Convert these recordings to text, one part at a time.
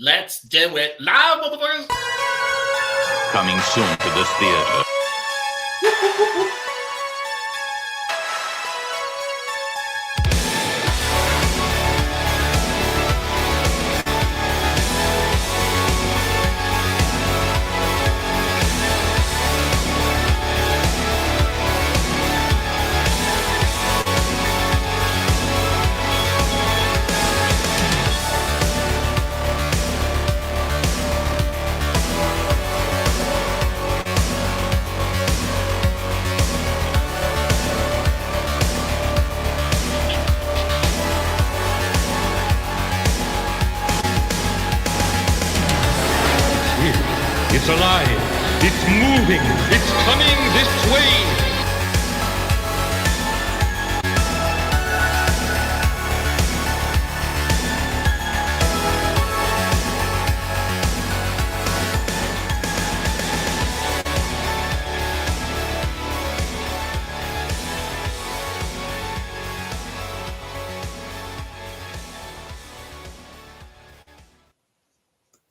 Let's do it live, motherfuckers. Coming soon to this theater. It's alive. It's moving. It's coming this way.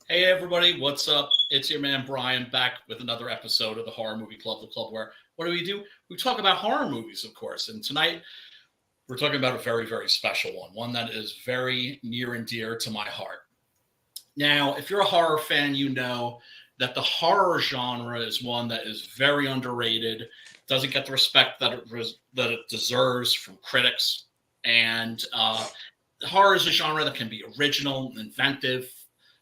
Hey everybody, what's up? It's your man Brian back with another episode of the Horror Movie Club, the club where what do? We talk about horror movies, of course. And tonight we're talking about a very, very special one that is very near and dear to my heart. Now, if you're a horror fan, you know that the horror genre is one that is very underrated, doesn't get the respect that it deserves from critics. And horror is a genre that can be original, inventive,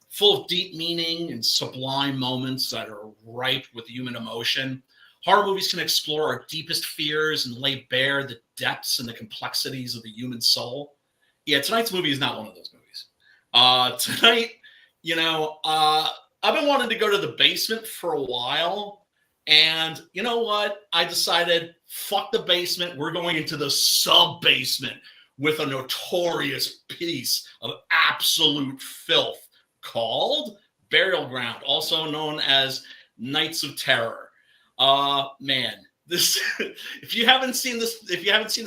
full of deep meaning and sublime moments that are ripe with human emotion. Horror movies can explore our deepest fears and lay bare the depths and the complexities of the human soul. Yeah, tonight's movie is not one of those movies. Tonight, I've been wanting to go to the basement for a while. And you know what? I decided, fuck the basement. We're going into the sub-basement with a notorious piece of absolute filth called Burial Ground, also known as Nights of Terror. Man, this if you haven't seen this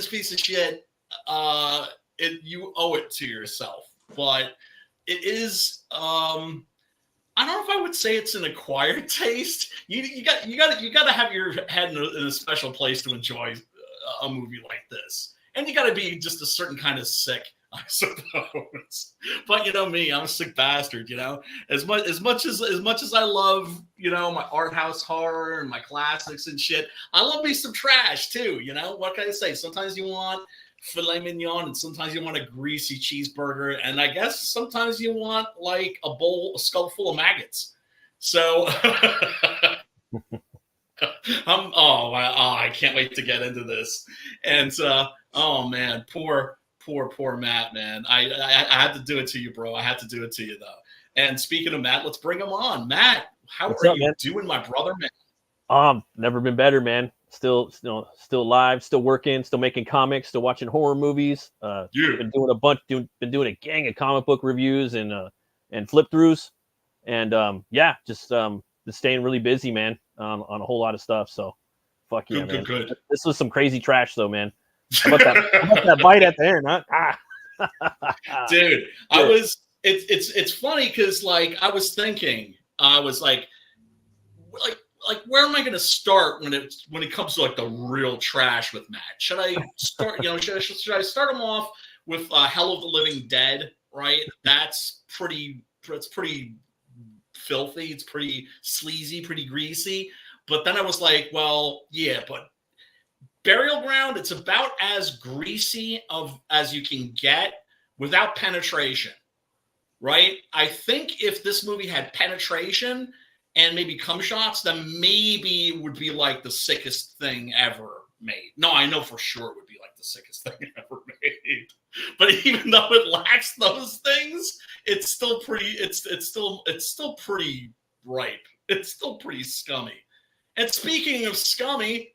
piece of shit, you owe it to yourself. But it is I don't know if I would say it's an acquired taste. You got to have your head in a special place to enjoy a movie like this. And you got to be just a certain kind of sick, I suppose. But you know me, I'm a sick bastard, As much as I love, my art house horror and my classics and shit, I love me some trash too, What can I say? Sometimes you want filet mignon and sometimes you want a greasy cheeseburger, and I guess sometimes you want like a skull full of maggots. So I can't wait to get into this. And oh man, poor Matt, man. I had to do it to you, bro. I had to do it to you, though. And speaking of Matt, let's bring him on. Matt, What's up, you doing, my brother, man? Never been better, man. Still alive, still working, still making comics, still watching horror movies. Been doing a gang of comic book reviews and flip throughs, and just staying really busy, man, on a whole lot of stuff. So, fuck yeah, man. Good. This was some crazy trash, though, man. How about that bite at the end, huh? Dude, it's funny because I was thinking, I was like where am I going to start when it comes to the real trash with Matt? Should I start, should I start him off with Hell of the Living Dead, right? That's pretty filthy. It's pretty sleazy, pretty greasy. But then I was like, well, yeah, but Burial Ground, it's about as greasy as you can get without penetration, right? I think if this movie had penetration and maybe cum shots, then maybe it would be like the sickest thing ever made. No, I know for sure it would be like the sickest thing ever made. But even though it lacks those things, it's still pretty. It's still pretty ripe. It's still pretty scummy. And speaking of scummy,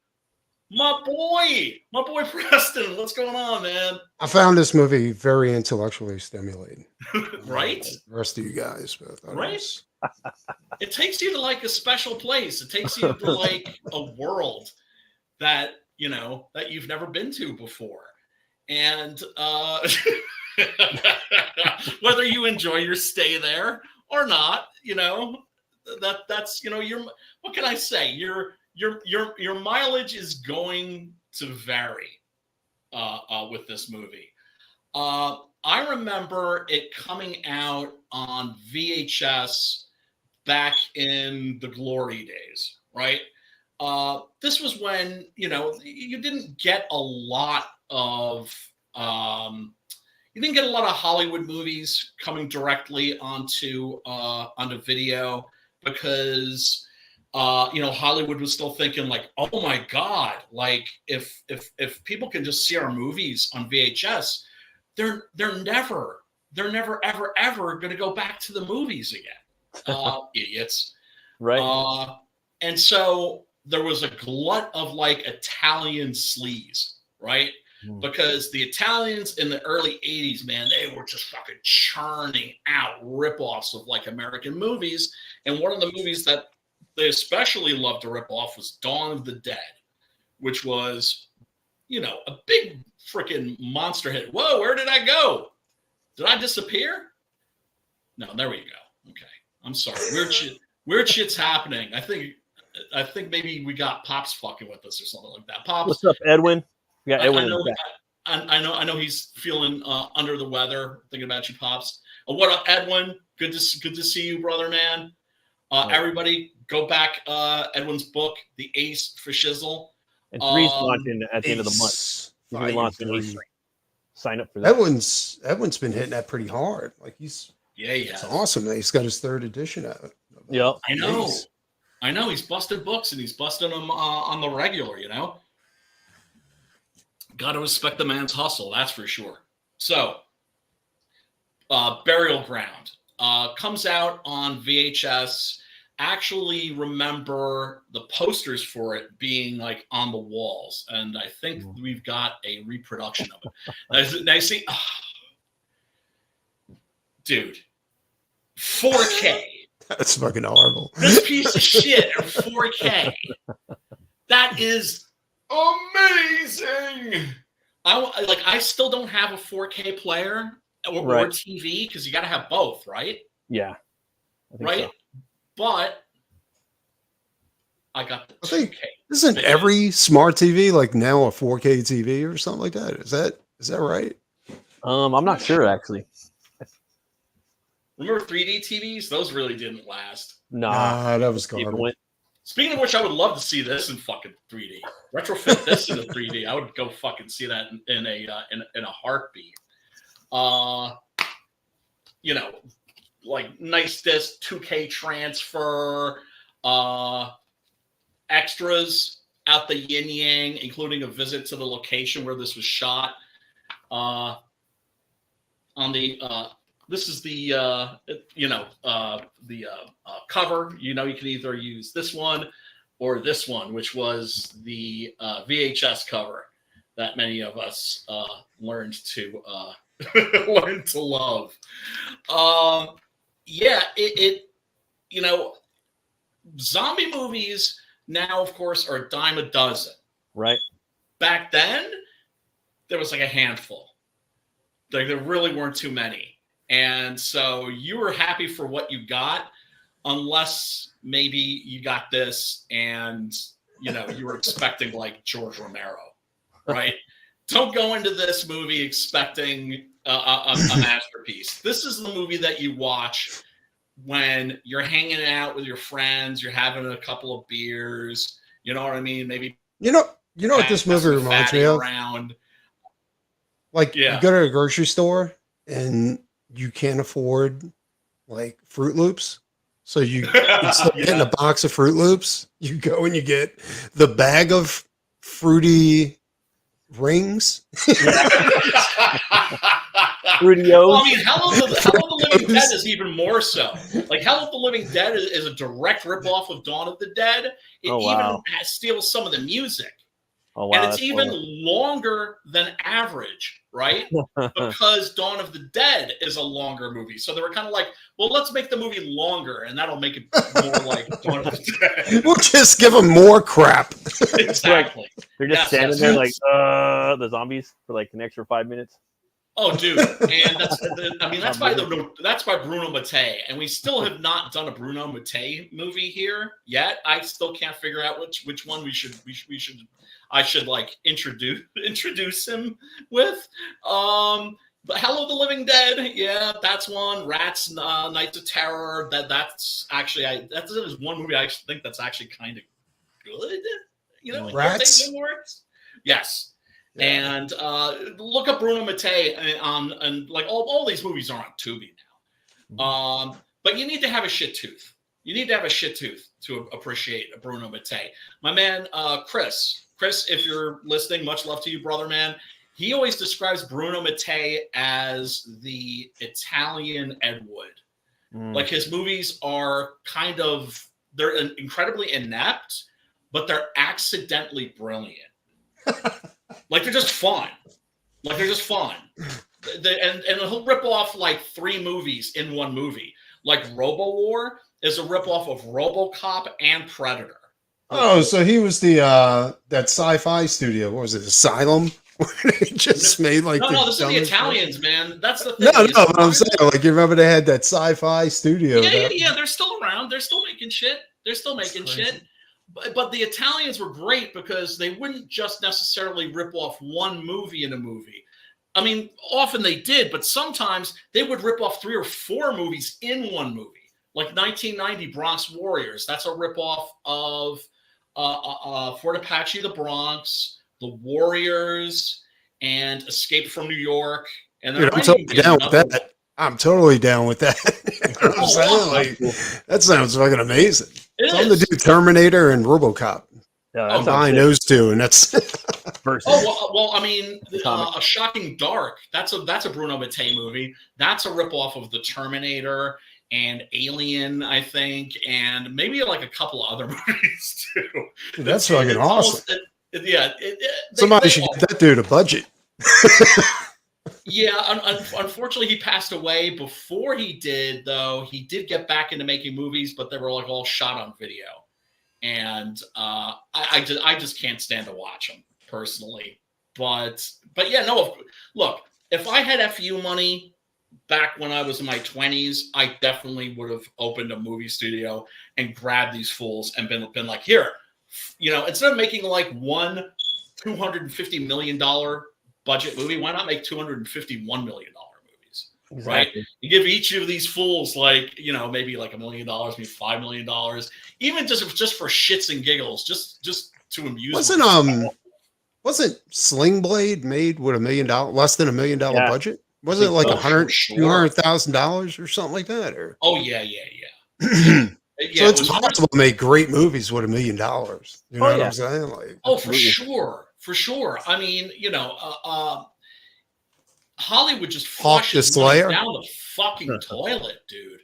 my boy Preston, what's going on, man? I found this movie very intellectually stimulating. Right? The rest of you guys, but right? It takes you to a special place. It takes you to a world that you've never been to before. And whether you enjoy your stay there or not. That's what can I say? Your mileage is going to vary with this movie. I remember it coming out on VHS back in the glory days, right? This was when you didn't get a lot of Hollywood movies coming directly onto video, because Hollywood was still thinking like, oh my God, like if people can just see our movies on VHS, they're never ever going to go back to the movies again. Idiots. Right. And so there was a glut of like Italian sleaze, right? Because the Italians in the early 80s, man, they were just fucking churning out ripoffs of like American movies. And one of the movies that they especially loved to rip off was Dawn of the Dead, which was, a big freaking monster hit. Whoa, where did I go? Did I disappear? No, there we go. Okay. I'm sorry. Weird shit's happening. I think maybe we got Pops fucking with us or something like that. Pops. What's up, Edwin? Yeah, Edwin. I know he's feeling under the weather. Thinking about you, Pops. What up, Edwin? Good to see you, brother, man. Everybody, go back. Edwin's book, The Ace for Shizzle. And 3's launching at the end of the month. He's gonna launch an Ace. Sign up for that. Edwin's been hitting that pretty hard. Like it's awesome that he's got his 3rd edition out. Yeah, I know. He's busted books and he's busting them on the regular. Got to respect the man's hustle, that's for sure. So, Burial Ground comes out on VHS. Actually remember the posters for it being like on the walls, and I think we've got a reproduction of it. I see, dude, 4K. That's fucking horrible. This piece of shit in 4K. That is amazing. I still don't have a 4K player or TV, because you got to have both, right? Yeah. Right. So. But I got the 2K. Isn't every smart TV like now a 4K TV or something like that? Is that right? I'm not sure actually. Remember 3D TVs? Those really didn't last. Nah, that was garbage. Speaking of which, I would love to see this in fucking 3D. Retrofit this into 3D. I would go fucking see that in a heartbeat. Like nice disc, 2K transfer, extras out the yin yang, including a visit to the location where this was shot. This is the cover. You can either use this one or this one, which was the VHS cover that many of us learned to love. Zombie movies now, of course, are a dime a dozen. Right. Back then, there was like a handful. Like there really weren't too many. And so you were happy for what you got, unless maybe you got this and, you were expecting like George Romero, right? Don't go into this movie expecting a masterpiece. This is the movie that you watch when you're hanging out with your friends, you're having a couple of beers, you know what I mean? Maybe you know what this movie reminds me of? Like you go to a grocery store and you can't afford like Fruit Loops. So you instead of getting a box of Fruit Loops, you go and you get the bag of fruity rings. Fruity-O's. Well, I mean, Hell of the Living Dead is even more so. Like Hell of the Living Dead is a direct ripoff of Dawn of the Dead. It even steals some of the music. Oh, wow, and it's even longer than average, right? Because Dawn of the Dead is a longer movie. So they were kind of like, well, let's make the movie longer, and that'll make it more like Dawn of the Dead. We'll just give them more crap. Exactly. They're just standing there like, the zombies for like an extra 5 minutes. Oh, dude, and that's by Bruno Mattei, and we still have not done a Bruno Mattei movie here yet. I still can't figure out which one I should like introduce him with. But Hello the Living Dead, yeah, that's one. Rats, Nights of Terror. That's actually that's one movie I actually think that's actually kind of good. You know, Rats. Yes. Yeah. And look up Bruno Mattei and like all these movies are on Tubi now. But you need to have a shit tooth. You need to have a shit tooth to appreciate Bruno Mattei. My man, Chris, if you're listening, much love to you, brother, man. He always describes Bruno Mattei as the Italian Ed Wood. Like his movies are they're incredibly inept, but they're accidentally brilliant. Like they're just fun. And he'll rip off like 3 movies in one movie. Like Robo War is a ripoff of RoboCop and Predator. Oh, so he was the that sci-fi studio. What was it? Asylum? Where they just made like no, this is the Italians, man. That's the thing. No, but I'm saying, like, you remember they had that sci-fi studio. Yeah. They're still around. They're still making shit. But the Italians were great because they wouldn't just necessarily rip off one movie in a movie. I mean, often they did, but sometimes they would rip off 3 or 4 movies in one movie. Like 1990 Bronx Warriors. That's a ripoff of Fort Apache, The Bronx, The Warriors, and Escape from New York. And dude, I'm totally down with that. I'm totally down with that. That sounds fucking amazing. So I'm the dude Terminator and RoboCop. Yeah, I'm buying those 2, and that's. Well, I mean, A Shocking Dark. That's a Bruno Mattei movie. That's a ripoff of the Terminator and Alien, I think, and maybe like a couple of other movies too. Dude, that's fucking awesome. Somebody should get that dude a budget. Yeah, unfortunately, he passed away before he did, though. He did get back into making movies, but they were like all shot on video. And I just can't stand to watch them personally. But yeah, no, look, if I had FU money back when I was in my 20s, I definitely would have opened a movie studio and grabbed these fools and been like, here, you know, instead of making like one $250 million budget movie, why not make $251 million movies? Exactly. Right? You give each of these fools like, you know, maybe like $1 million, maybe $5 million, even just for shits and giggles, just to amuse. Wasn't Sling Blade made with less than $1 million budget? Wasn't it like $200,000 or something like that? Or yeah. So it's possible to make great movies with $1 million. You know what I'm saying? Like, for sure. I mean, you know, Hollywood just flushes money down the fucking toilet, dude.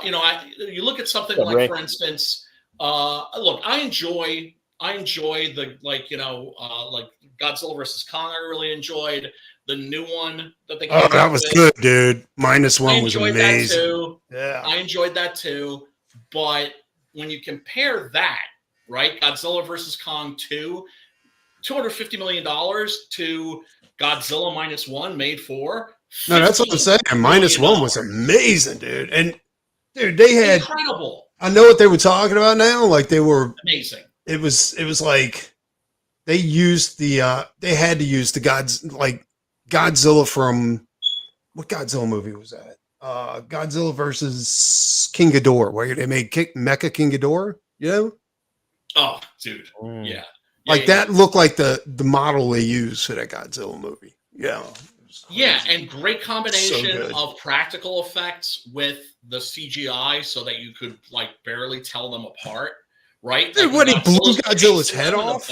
You know, you look at something like, for instance, look, I enjoy the, like, you know, like Godzilla versus Kong. I really enjoyed the new one that they came out that was good, dude. -1 was amazing. Too. Yeah, I enjoyed that too. But when you compare that, right, Godzilla versus Kong 2, $250 million to Godzilla -1 made for. No, that's what I'm saying. -1 was amazing, dude. And dude, they had incredible. I know what they were talking about now. Like they were amazing. It was like they used they had to use the Godzilla from what Godzilla movie was that? Godzilla versus King Ghidorah, where they made Mecha King Ghidorah, you know? Oh, dude. Yeah. Like that looked like the model they used for that Godzilla movie. Yeah. Yeah, and great combination of practical effects with the CGI so that you could like barely tell them apart, right? Dude, when he blew Godzilla's head off.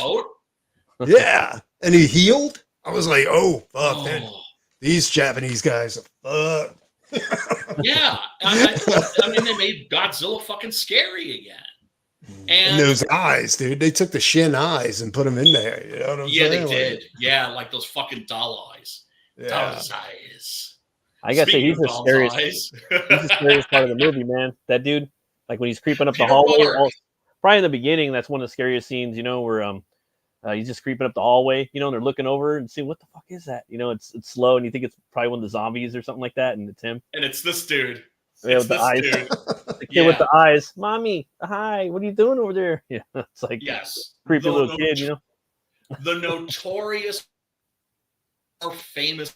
Yeah. And he healed. I was like, oh, fuck, man. These Japanese guys are fucked. Yeah. I mean, they made Godzilla fucking scary again. And those eyes, dude. They took the Shin eyes and put them in there. You know what I'm saying? Yeah, they did. Yeah, like those fucking doll eyes. Yeah. Doll's eyes. I gotta say, he's the scariest. He's the scariest part of the movie, man. That dude, like when he's creeping up the hallway. Probably in the beginning, that's one of the scariest scenes, you know, where He's just creeping up the hallway, and they're looking over and see what the fuck is that? It's slow, and you think it's probably one of the zombies or something like that, and it's him. And it's this dude. Yeah, with the eyes. The kid with the eyes. Mommy, hi, what are you doing over there? Yeah, it's like creepy little kid, The notorious or famous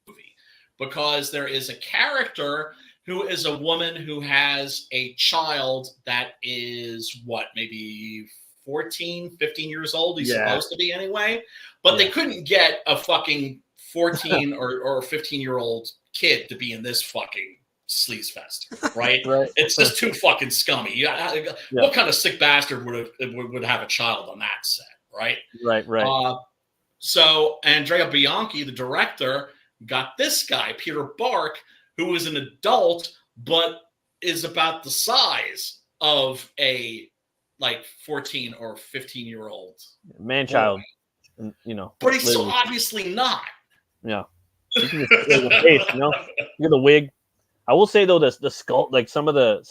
movie, because there is a character who is a woman who has a child that is maybe 14, 15 years old. He's supposed to be anyway, but they couldn't get a fucking 14 or 15-year-old kid to be in this fucking sleaze fest, right? It's just too fucking scummy. What kind of sick bastard would have a child on that set, right? Right. So Andrea Bianchi, the director, got this guy, Peter Burke, who is an adult but is about the size of a 14 or 15-year-old man-child, But he's so obviously not. Yeah. You can just feel the face, Look at the wig. I will say though, the skull, like some of the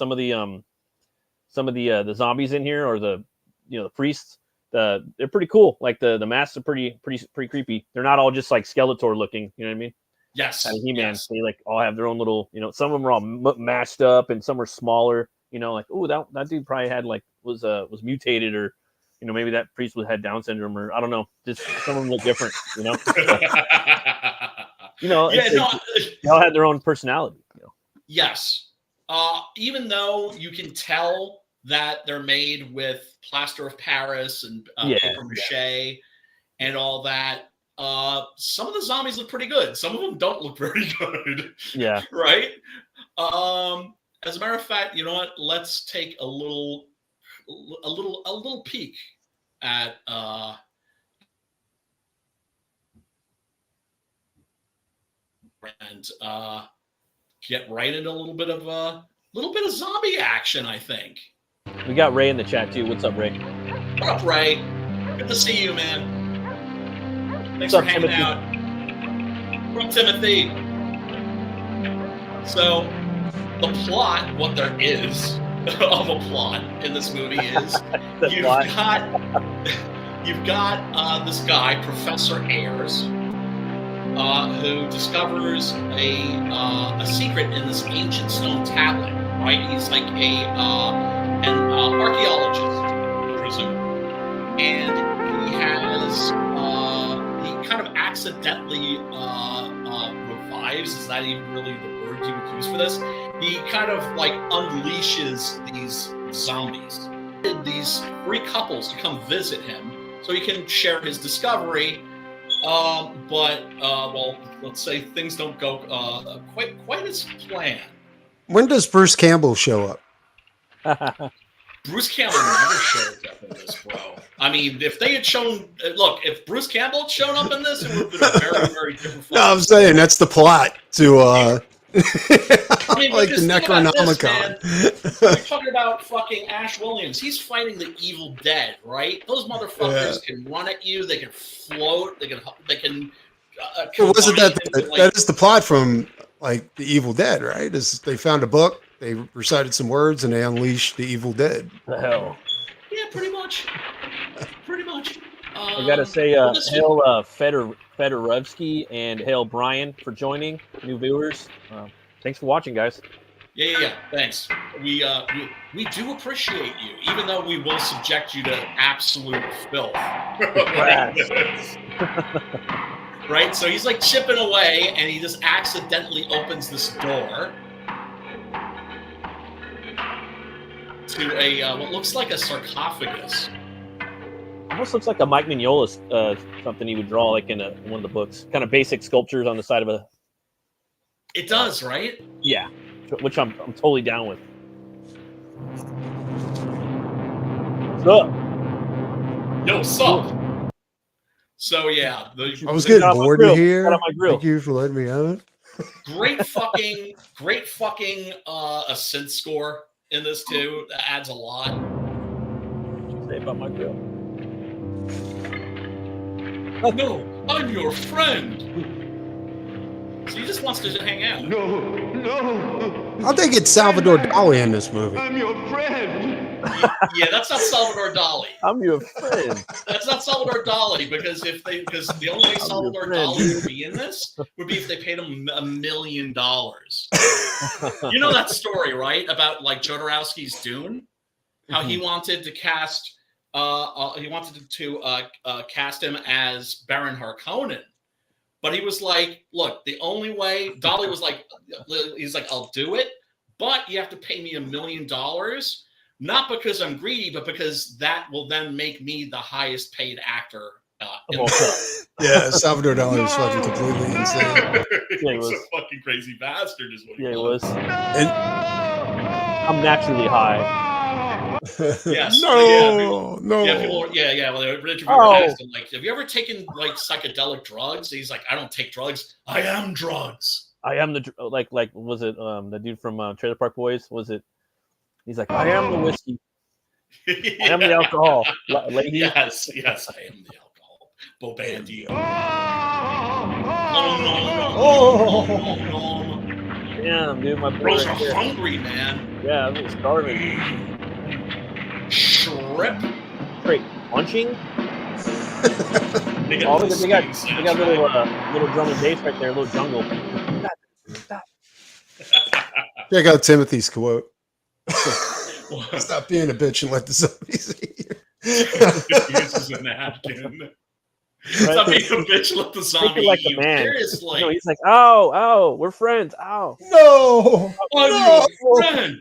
zombies in here, or the priests, they're pretty cool. Like the masks are pretty creepy. They're not all just like Skeletor looking. You know what I mean? Yes. And He-Man, they all have their own little. Some of them are all mashed up, and some are smaller. Oh, that dude probably had was mutated, or maybe that priest had Down syndrome, or I don't know. Just some of them look different. They all had their own personality. Yes. Even though you can tell that they're made with plaster of Paris and paper mache and all that, some of the zombies look pretty good. Some of them don't look very good. Yeah. Right? As a matter of fact, you know what? Let's take a little peek at and get right into a little bit of zombie action, I think. We got Ray in the chat too. What's up, Ray? What up, Ray? Good to see you, man. Thanks for hanging out. From Timothy. So, the plot, what there is of a plot in this movie is you've got this guy, Professor Ayers, who discovers a secret in this ancient stone tablet. Right, he's like an archaeologist, I presume, and he kind of accidentally revives. Is that even really the word you would use for this? He kind of unleashes these zombies. These 3 couples to come visit him so he can share his discovery. But let's say things don't go quite as planned. When does Bruce Campbell show up? Bruce Campbell never shows up in this, bro. I mean, if they had if Bruce Campbell had shown up in this, it would have been a very, very different. No, I'm saying that's the plot to the Necronomicon. We're talking about fucking Ash Williams. He's fighting the evil dead, right? Those motherfuckers can run at you. They can float. They can. Wasn't that is the plot from the Evil Dead, right? Is they found a book, they recited some words, and they unleashed the evil dead. The hell. Yeah, pretty much. I gotta say, hail Fedorevsky and hail Brian for joining, new viewers. Thanks for watching, guys. Yeah. Thanks. We do appreciate you, even though we will subject you to absolute filth. Right? So he's chipping away, and he just accidentally opens this door to a what looks like a sarcophagus. Almost looks like a Mike Mignola something he would draw in one of the books. Kind of basic sculptures on the side of a. It does, right? Yeah, which I'm totally down with. What's up? Yo, what's up? So yeah, I was getting bored in here. Thank you for letting me out. Great fucking a synth score in this too. That adds a lot. What you say about my grill? No, I'm your friend. So he just wants to hang out. No. I think it's Salvador Dali in this movie. I'm your friend. Yeah, that's not Salvador Dali. I'm your friend. That's not Salvador Dali because the only way Salvador Dali would be in this would be if they paid him $1 million. You know that story, right? About like Jodorowsky's Dune, how he wanted to cast cast him as Baron Harkonnen, but he was like, "Look, the only way." Dali was like, "He's like, I'll do it, but you have to pay me $1 million." Not because I'm greedy, but because that will then make me the highest paid actor. Yeah, Salvador Dali was fucking completely insane. Yeah, he was a fucking crazy bastard, is what he was. And I'm naturally high. Yes. no. Well, the interviewer asked him, like, have you ever taken like psychedelic drugs? He's like, I don't take drugs. I am drugs. I am the like was it the dude from Trailer Park Boys? Was it? He's like, I am the whiskey. I am the alcohol. Lady. Yes, I am the alcohol. Bobandy. Damn, dude, my Bros are hungry, man. Yeah, I'm starving. Shrimp. Straight punching. They They got little drum and bass right there, a little jungle. check out Timothy's quote. Stop being a bitch and let the zombies eat you. He uses a napkin. Stop being a bitch and let the zombie like eat you. a man. Seriously. No, he's like, oh, we're friends. Ow. No. I'm your friend.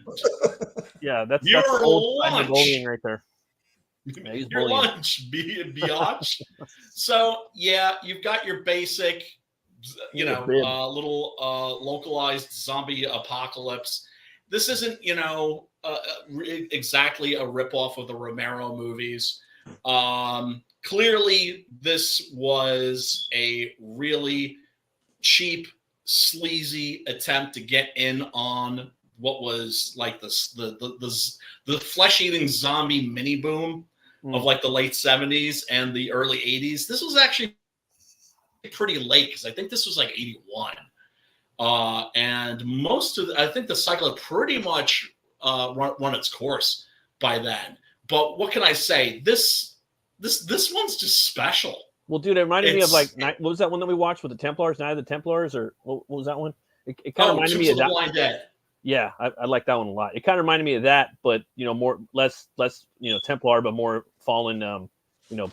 Yeah, that's Your old lunch. bullying right there. Yeah, he's Your bullying. lunch, biatch. So yeah, you've got your basic, little localized zombie apocalypse. This isn't, exactly a ripoff of the Romero movies. Clearly, this was a really cheap, sleazy attempt to get in on what was like the flesh-eating zombie mini boom of like the late 70s and the early 80s. This was actually pretty late because I think this was like 81. And I think the cycle had pretty much run its course by then. But what can I say? This one's just special. Well, dude, it reminded me of like, what was that one that we watched with the Templars, Night of the Templars, or what was that one? It kind of reminded me of that. Blind Dead. Yeah, I like that one a lot. It kind of reminded me of that, but less Templar, but more fallen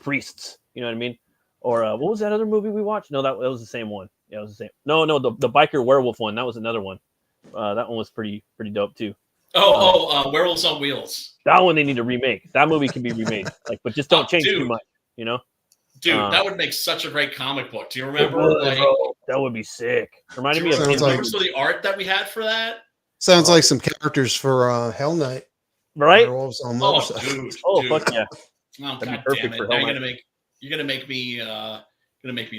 priests. You know what I mean? Or what was that other movie we watched? No, that was the same one. Yeah, it was the same. No, the biker werewolf one. That was another one. That one was pretty dope too. Werewolves on Wheels. That one they need to remake. That movie can be remade, but just don't change too much. Dude, that would make such a great comic book. Do you remember? That would be sick. Reminded me of the art that we had for that. Sounds like some characters for Hell Night, right? Werewolves on dude. Fuck yeah! Oh, God damn it! Now you're gonna make me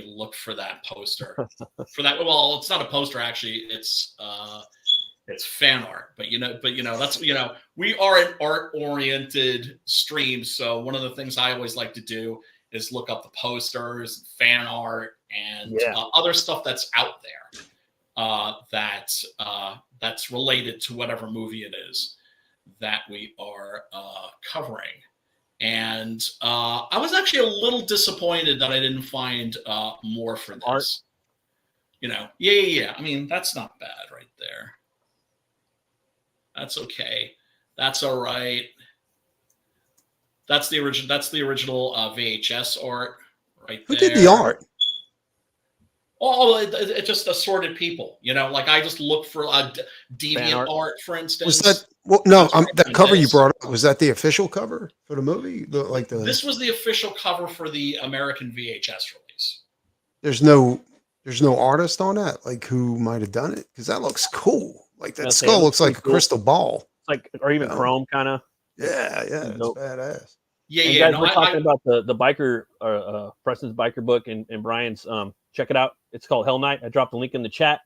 look for that poster. For that, well, it's not a poster actually. It's fan art, but that's we are an art-oriented stream. So one of the things I always like to do is look up the posters, fan art, and other stuff that's out there that's related to whatever movie it is that we are covering. And I was actually a little disappointed that I didn't find more for this. Art. Yeah. I mean, that's not bad right there. That's okay. That's all right. That's the original VHS art right there. Who did the art? Oh, it's just assorted people. Like I just look for deviant art, for instance. Was that? Well, no, that cover you brought up, was that the official cover for the movie? This was the official cover for the American VHS release. There's no artist on that, like who might have done it, because that looks cool. Like that skull looks like a crystal ball. Like, or even chrome, kind of. Yeah, it's badass. Yeah. Guys, we're talking about the biker, Preston's biker book and Brian's. Check it out. It's called Hell Night. I dropped the link in the chat.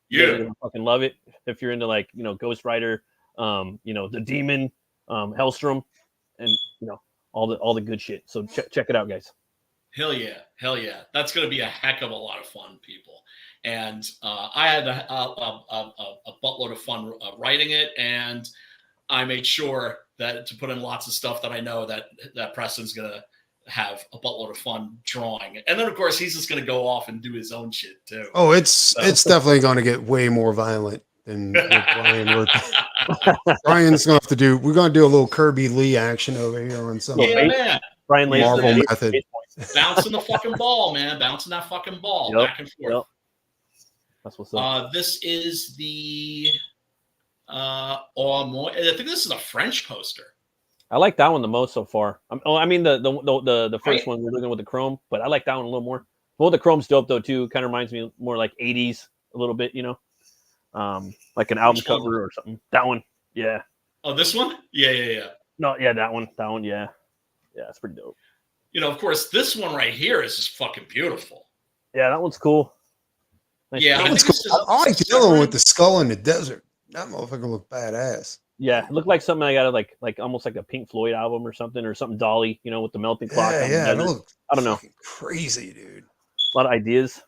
You're gonna fucking love it if you're into Ghost Rider, the Demon, Hellstrom, and all the good shit. So check it out, guys. Hell yeah. That's gonna be a heck of a lot of fun, people. And I had a buttload of fun writing it, and I made sure that to put in lots of stuff that I know that Preston's gonna have a buttload of fun drawing. And then of course he's just gonna go off and do his own shit too. Oh, it's definitely going to get way more violent than what Brian worked. Brian's gonna have to do. We're gonna do a little Kirby Lee action over here on some Man. Brian Lee Marvel method. Bouncing the fucking ball, man. Bouncing that fucking ball back and forth. Yep. That's what's up. This is the I think this is a French poster. I like that one the most so far. I mean the first one we're looking with the chrome, but I like that one a little more. Well, the chrome's dope though too. Kind of reminds me more like 80s a little bit, you know, like an album cover or something. That one, yeah. Oh, this one? Yeah. No, yeah, that one, yeah. It's pretty dope. You know, of course, this one right here is just fucking beautiful. Yeah, that one's cool. Nice. Yeah, I like the other one with the skull in the desert. That motherfucker look badass. Yeah, it looked like something I got like almost like a Pink Floyd album or something Dolly, you know, with the melting clock. Yeah, I don't know. Crazy, dude. A lot of ideas.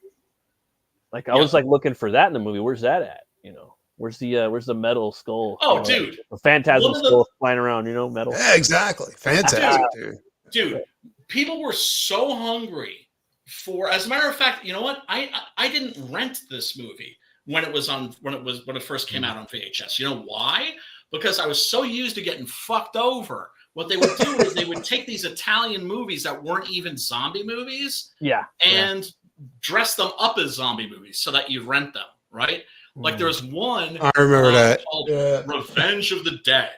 Like I was like looking for that in the movie. Where's that at? You know, where's the metal skull? Oh, dude, the phantasm skull flying around. You know, metal. Yeah, exactly. Fantastic, dude. Dude, people were so hungry for. As a matter of fact, you know what? I didn't rent this movie when it first came out on VHS. You know why? Because I was so used to getting fucked over. What they would do is they would take these Italian movies that weren't even zombie movies, and dress them up as zombie movies so that you rent them, right? Like there's one I remember that called Revenge of the Dead,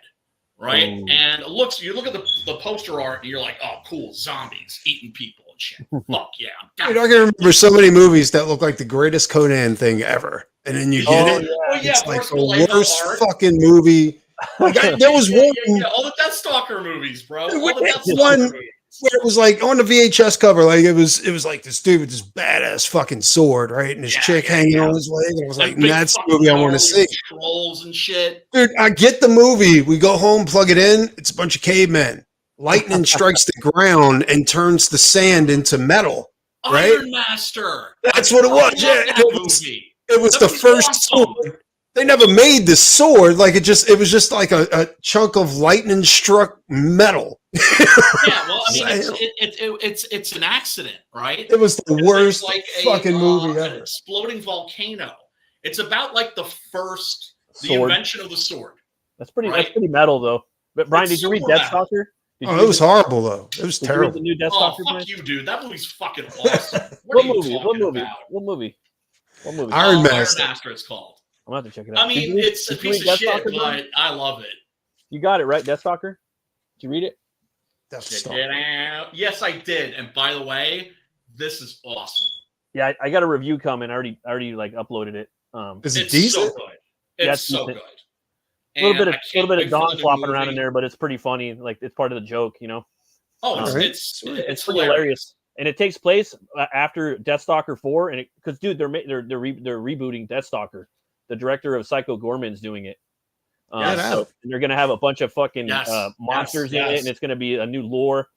right? And you look at the poster art and you're like, oh, cool, zombies eating people and shit. Fuck yeah. Dude, I can remember so many movies that look like the greatest Conan thing ever. And then you get it. It's like the worst fucking movie. Like there was one. All the Deathstalker movies, bro. All the Deathstalker movies. Where it was like on the VHS cover, like it was like this dude with this badass fucking sword, right? And his chick hanging on his leg. And I was like, that's the movie I want to see. Trolls and shit. Dude, I get the movie. We go home, plug it in. It's a bunch of cavemen. Lightning strikes the ground and turns the sand into metal. Right? Iron Master. That's what it was. Yeah, it was the first sword. They never made the sword. Like it was just like a chunk of lightning struck metal. Yeah, well, I mean, it's an accident, right? It was the worst fucking movie ever. An exploding volcano. It's about like the invention of the sword. That's pretty metal though. But Brian, did you read Deathstalker? It was horrible though. It was terrible. The new Deathstalker. Oh, fuck you, dude. That movie's fucking awesome. What movie? Iron Master. It's called. I'm gonna have to check it out. I mean, it's a piece of shit, but I love it. You got it right, Deathstalker. Did you read it? Yes, I did. And by the way, this is awesome. Yeah, I got a review coming. I already like uploaded it. Is it decent? So good. It's so good. A little bit of Don flopping around in there, but it's pretty funny. Like it's part of the joke, you know. Oh, it's pretty hilarious. And it takes place after Deathstalker 4, and because dude, they're rebooting Deathstalker. The director of Psycho Gorman's doing it. So they're gonna have a bunch of fucking monsters in it, and it's gonna be a new lore.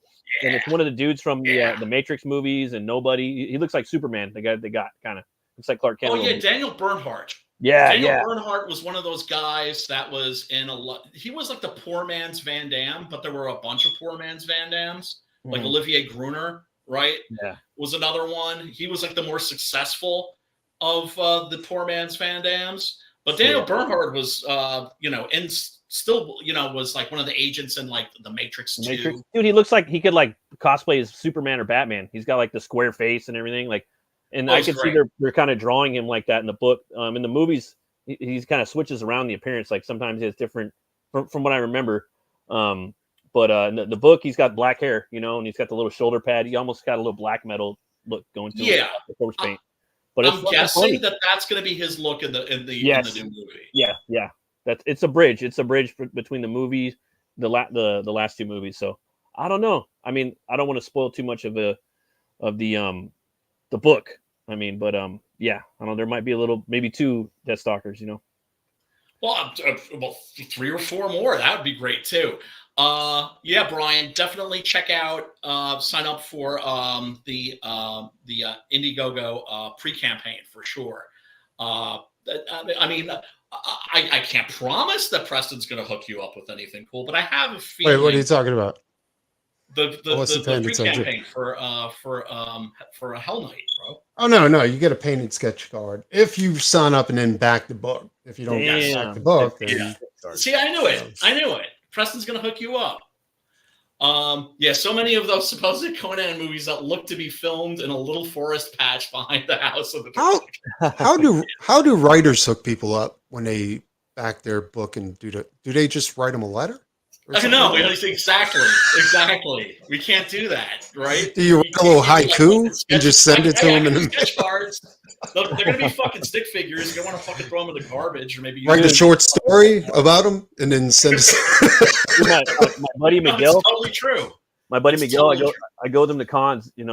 Yeah. And it's one of the dudes from the Matrix movies and Nobody. He looks like Superman. The guy they got kind of looks like Clark Kent. Oh yeah, Daniel Bernhardt. Daniel Bernhardt was one of those guys that was in a lot. He was like the poor man's Van Damme, but there were a bunch of poor man's Van Dammes, like Olivier Gruner, right? Yeah, was another one. He was like the more successful of the poor man's Van Dammes. But Daniel Bernhardt was, was like one of the agents in like the Matrix 2. Dude, he looks like he could like cosplay as Superman or Batman. He's got like the square face and everything. Like, and I can see they're kind of drawing him like that in the book. In the movies, he's kind of switches around the appearance. Like sometimes he has different, from what I remember. But in the book, he's got black hair, and he's got the little shoulder pad. He almost got a little black metal look going to him. The corpse paint. But I'm guessing that's going to be his look in the new movie. Yeah. It's a bridge. It's a bridge between the movies, the last two movies. So I don't know. I mean, I don't want to spoil too much of the book. I mean, but I don't know. There might be maybe 2 Deathstalkers. Well, 3 or 4 more. That would be great too. Brian, definitely check out, sign up for the Indiegogo pre-campaign for sure. I mean, I can't promise that Preston's going to hook you up with anything cool, but I have a feeling. Wait, what are you talking about? The pre-campaign for a Hell Knight, bro. Oh no, you get a painted sketch card if you sign up and then back the book. If you don't back the book, then see, I knew it. Preston's going to hook you up. So many of those supposed Conan movies that look to be filmed in a little forest patch behind the house of the. How do writers hook people up when they back their book and do they just write them a letter? No, exactly. We can't do that, right? Do you write a little haiku and just send it to them? And sketch cards. They're gonna be fucking stick figures. You don't want to fucking throw them in the garbage, or maybe write a short story about them and then send it. my buddy Miguel. It's totally true. My buddy Miguel, I go with him to cons, and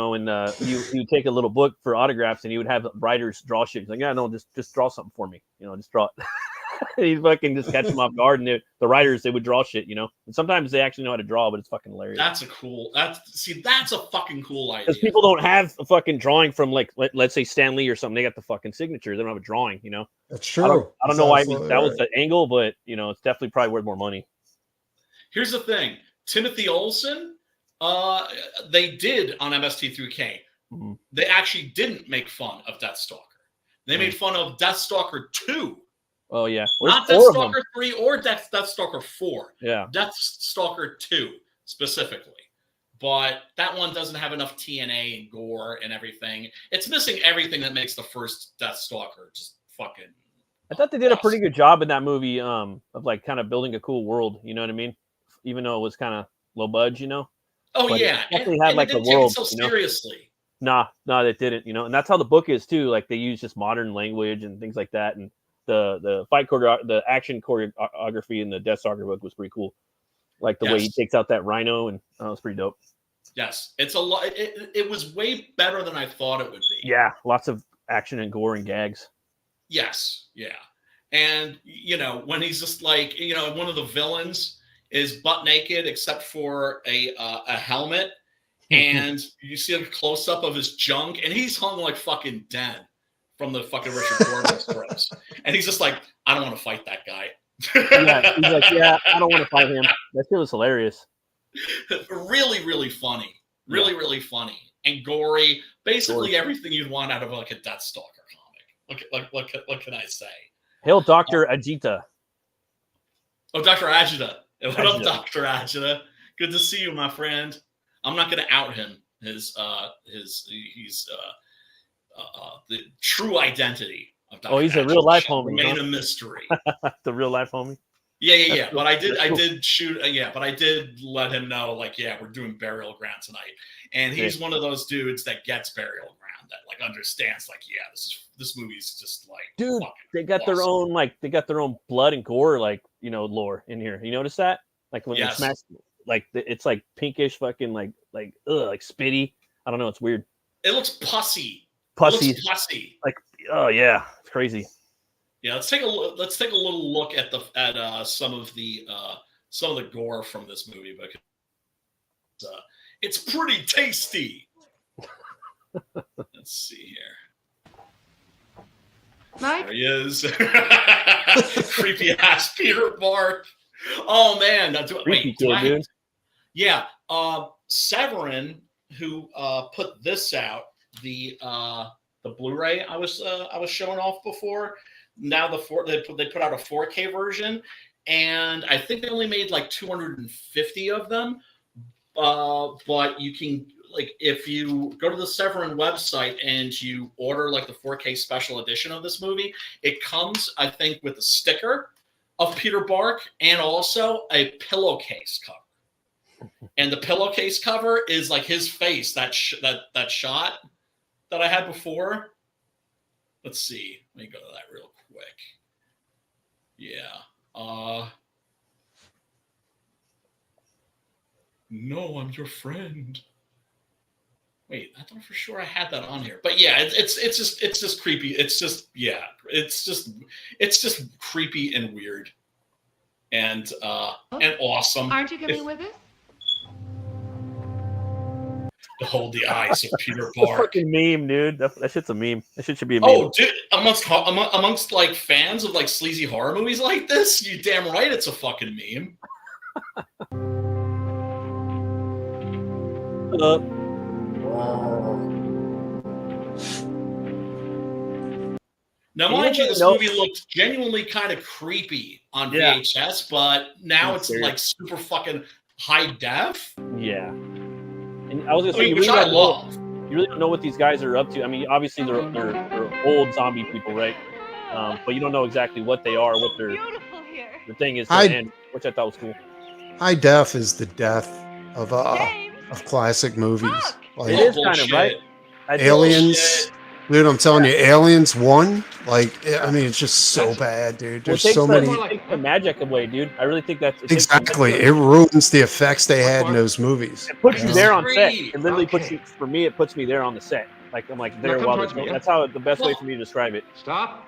he would take a little book for autographs, and he would have writers draw shit. He's like, yeah, no, just draw something for me, just draw it. He's fucking just catch them off guard, and the writers, they would draw shit, and sometimes they actually know how to draw, but it's fucking hilarious. That's a fucking cool idea. Because people don't have a fucking drawing from, like, let's say Stan Lee or something. They got the fucking signature. They don't have a drawing, That's true. I don't know why that was the angle, but it's definitely probably worth more money. Here's the thing, Timothy Olsen, they did on MST3K. Mm-hmm. They actually didn't make fun of Deathstalker. They made fun of Deathstalker 2. Oh, yeah. Not Deathstalker 3 or Deathstalker 4. Yeah. Deathstalker 2 specifically. But that one doesn't have enough TNA and gore and everything. It's missing everything that makes the first Deathstalker just fucking. I thought they did a pretty good job in that movie of like kind of building a cool world. You know what I mean? Even though it was kind of low budge, Oh, but yeah. It definitely had like the world. Take it so seriously. Nah, they didn't. And that's how the book is too. Like they use just modern language and things like that. And the fight the action choreography in the Deathstalker book was pretty cool. Like the way he takes out that rhino, and it was pretty dope. Yes, it's a lot. It was way better than I thought it would be. Yeah, lots of action and gore and gags. Yes, yeah, and when he's just like one of the villains is butt naked except for a helmet, and you see a close up of his junk, and he's hung like fucking dead from the fucking Richard Gordon scripts, and he's just like, I don't want to fight that guy. Yeah, he's like, yeah, I don't want to fight him. That shit was hilarious. Really, really funny. Really funny and gory. Basically everything you'd want out of like a Deathstalker comic. What can I say? Hail Dr. Ajita. Oh, Dr. Ajita. What up, Dr. Ajita? Good to see you, my friend. I'm not going to out him. He's the true identity of Dr. He's Ajita. a real life homie. Remain a mystery. The real life homie. Yeah. But I did shoot. But I did let him know, like, yeah, we're doing Burial Ground tonight, and he's one of those dudes that gets Burial Ground, that like understands, like, yeah, this movie's just like, dude, they got awesome. their own blood and gore, like, lore in here. You notice that? Like when they smash, like it's like pinkish, fucking like spitty. I don't know. It's weird. It looks pussy. Pussy. Like, oh yeah, it's crazy. Yeah, let's take a little look at some of the gore from this movie, because it's pretty tasty. Let's see here. Mike? There he is. Creepy ass Peter Bark. Oh man, dude. Yeah, Severin, who put this out, the Blu-ray I was showing off before. Now they put out a 4K version, and I think they only made like 250 of them. But you can, like, if you go to the Severin website and you order like the 4K special edition of this movie, it comes, I think, with a sticker of Peter Bark and also a pillowcase cover. And the pillowcase cover is like his face, that shot that I had before. Let's see. Let me go to that real quick. Yeah. No, I'm your friend. Wait, I thought for sure I had that on here. But yeah, it's just creepy. It's just creepy and weird. And awesome. Aren't you coming with us? Behold the eyes of Peter It's a Park. fucking meme, dude. That shit's a meme. That shit should be a meme. Oh, dude, amongst like fans of like sleazy horror movies like this, you damn right it's a fucking meme. Now, mind you, this movie looked genuinely kind of creepy on VHS, but now it's like super fucking high def. Yeah. And I was gonna say, which I love. You really don't know what these guys are up to. I mean, obviously they're old zombie people, right? But you don't know exactly what they are, what their thing is, which I thought was cool. High def is the death of classic movies. Like, it is kind of right. Aliens, dude. I'm telling you, Aliens 1. Like, I mean, it's just so bad, dude. There's so many. It takes the magic away, dude. I really think that's exactly. It ruins the effects they had in those movies. It puts you there on set. It literally puts you. For me, it puts me there on the set. Like I'm like there while that's how the best way for me to describe it. Stop.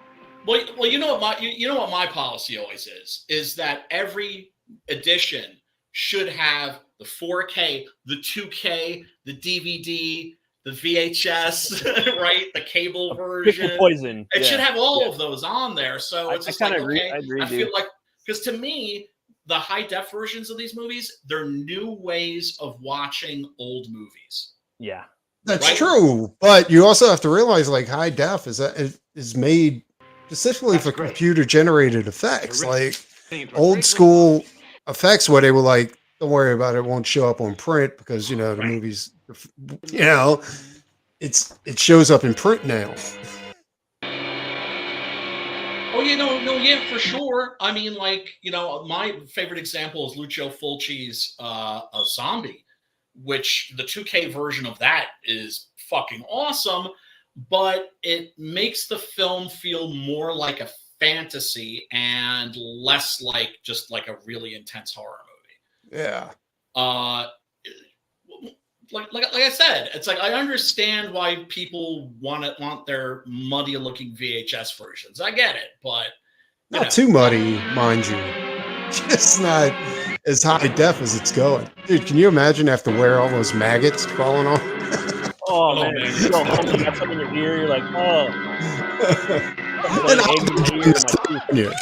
Well, you know what my policy always is that every edition should have the 4K, the 2K, the DVD, the VHS, right? The cable version. Poison. It should have all of those on there. So it's just I kind of like, agree. I agree. I feel like, because to me, the high def versions of these movies, they're new ways of watching old movies. Yeah, that's true. But you also have to realize, like, high def is made specifically for computer generated effects, like old school effects where they were like, don't worry about it, won't show up on print because, you know, the movies, you know, it shows up in print now. Oh, yeah, for sure. I mean, like, you know, my favorite example is Lucio Fulci's A Zombie, which the 2K version of that is fucking awesome, but it makes the film feel more like a fantasy and less like just like a really intense horror movie. Yeah. Like I said, it's like I understand why people want their muddy looking VHS versions. I get it, but not too muddy, mind you. Just not as high def as it's going. Dude, can you imagine have to wear all those maggots crawling on? Oh man, you go home, you got something in your ear, you're like, oh.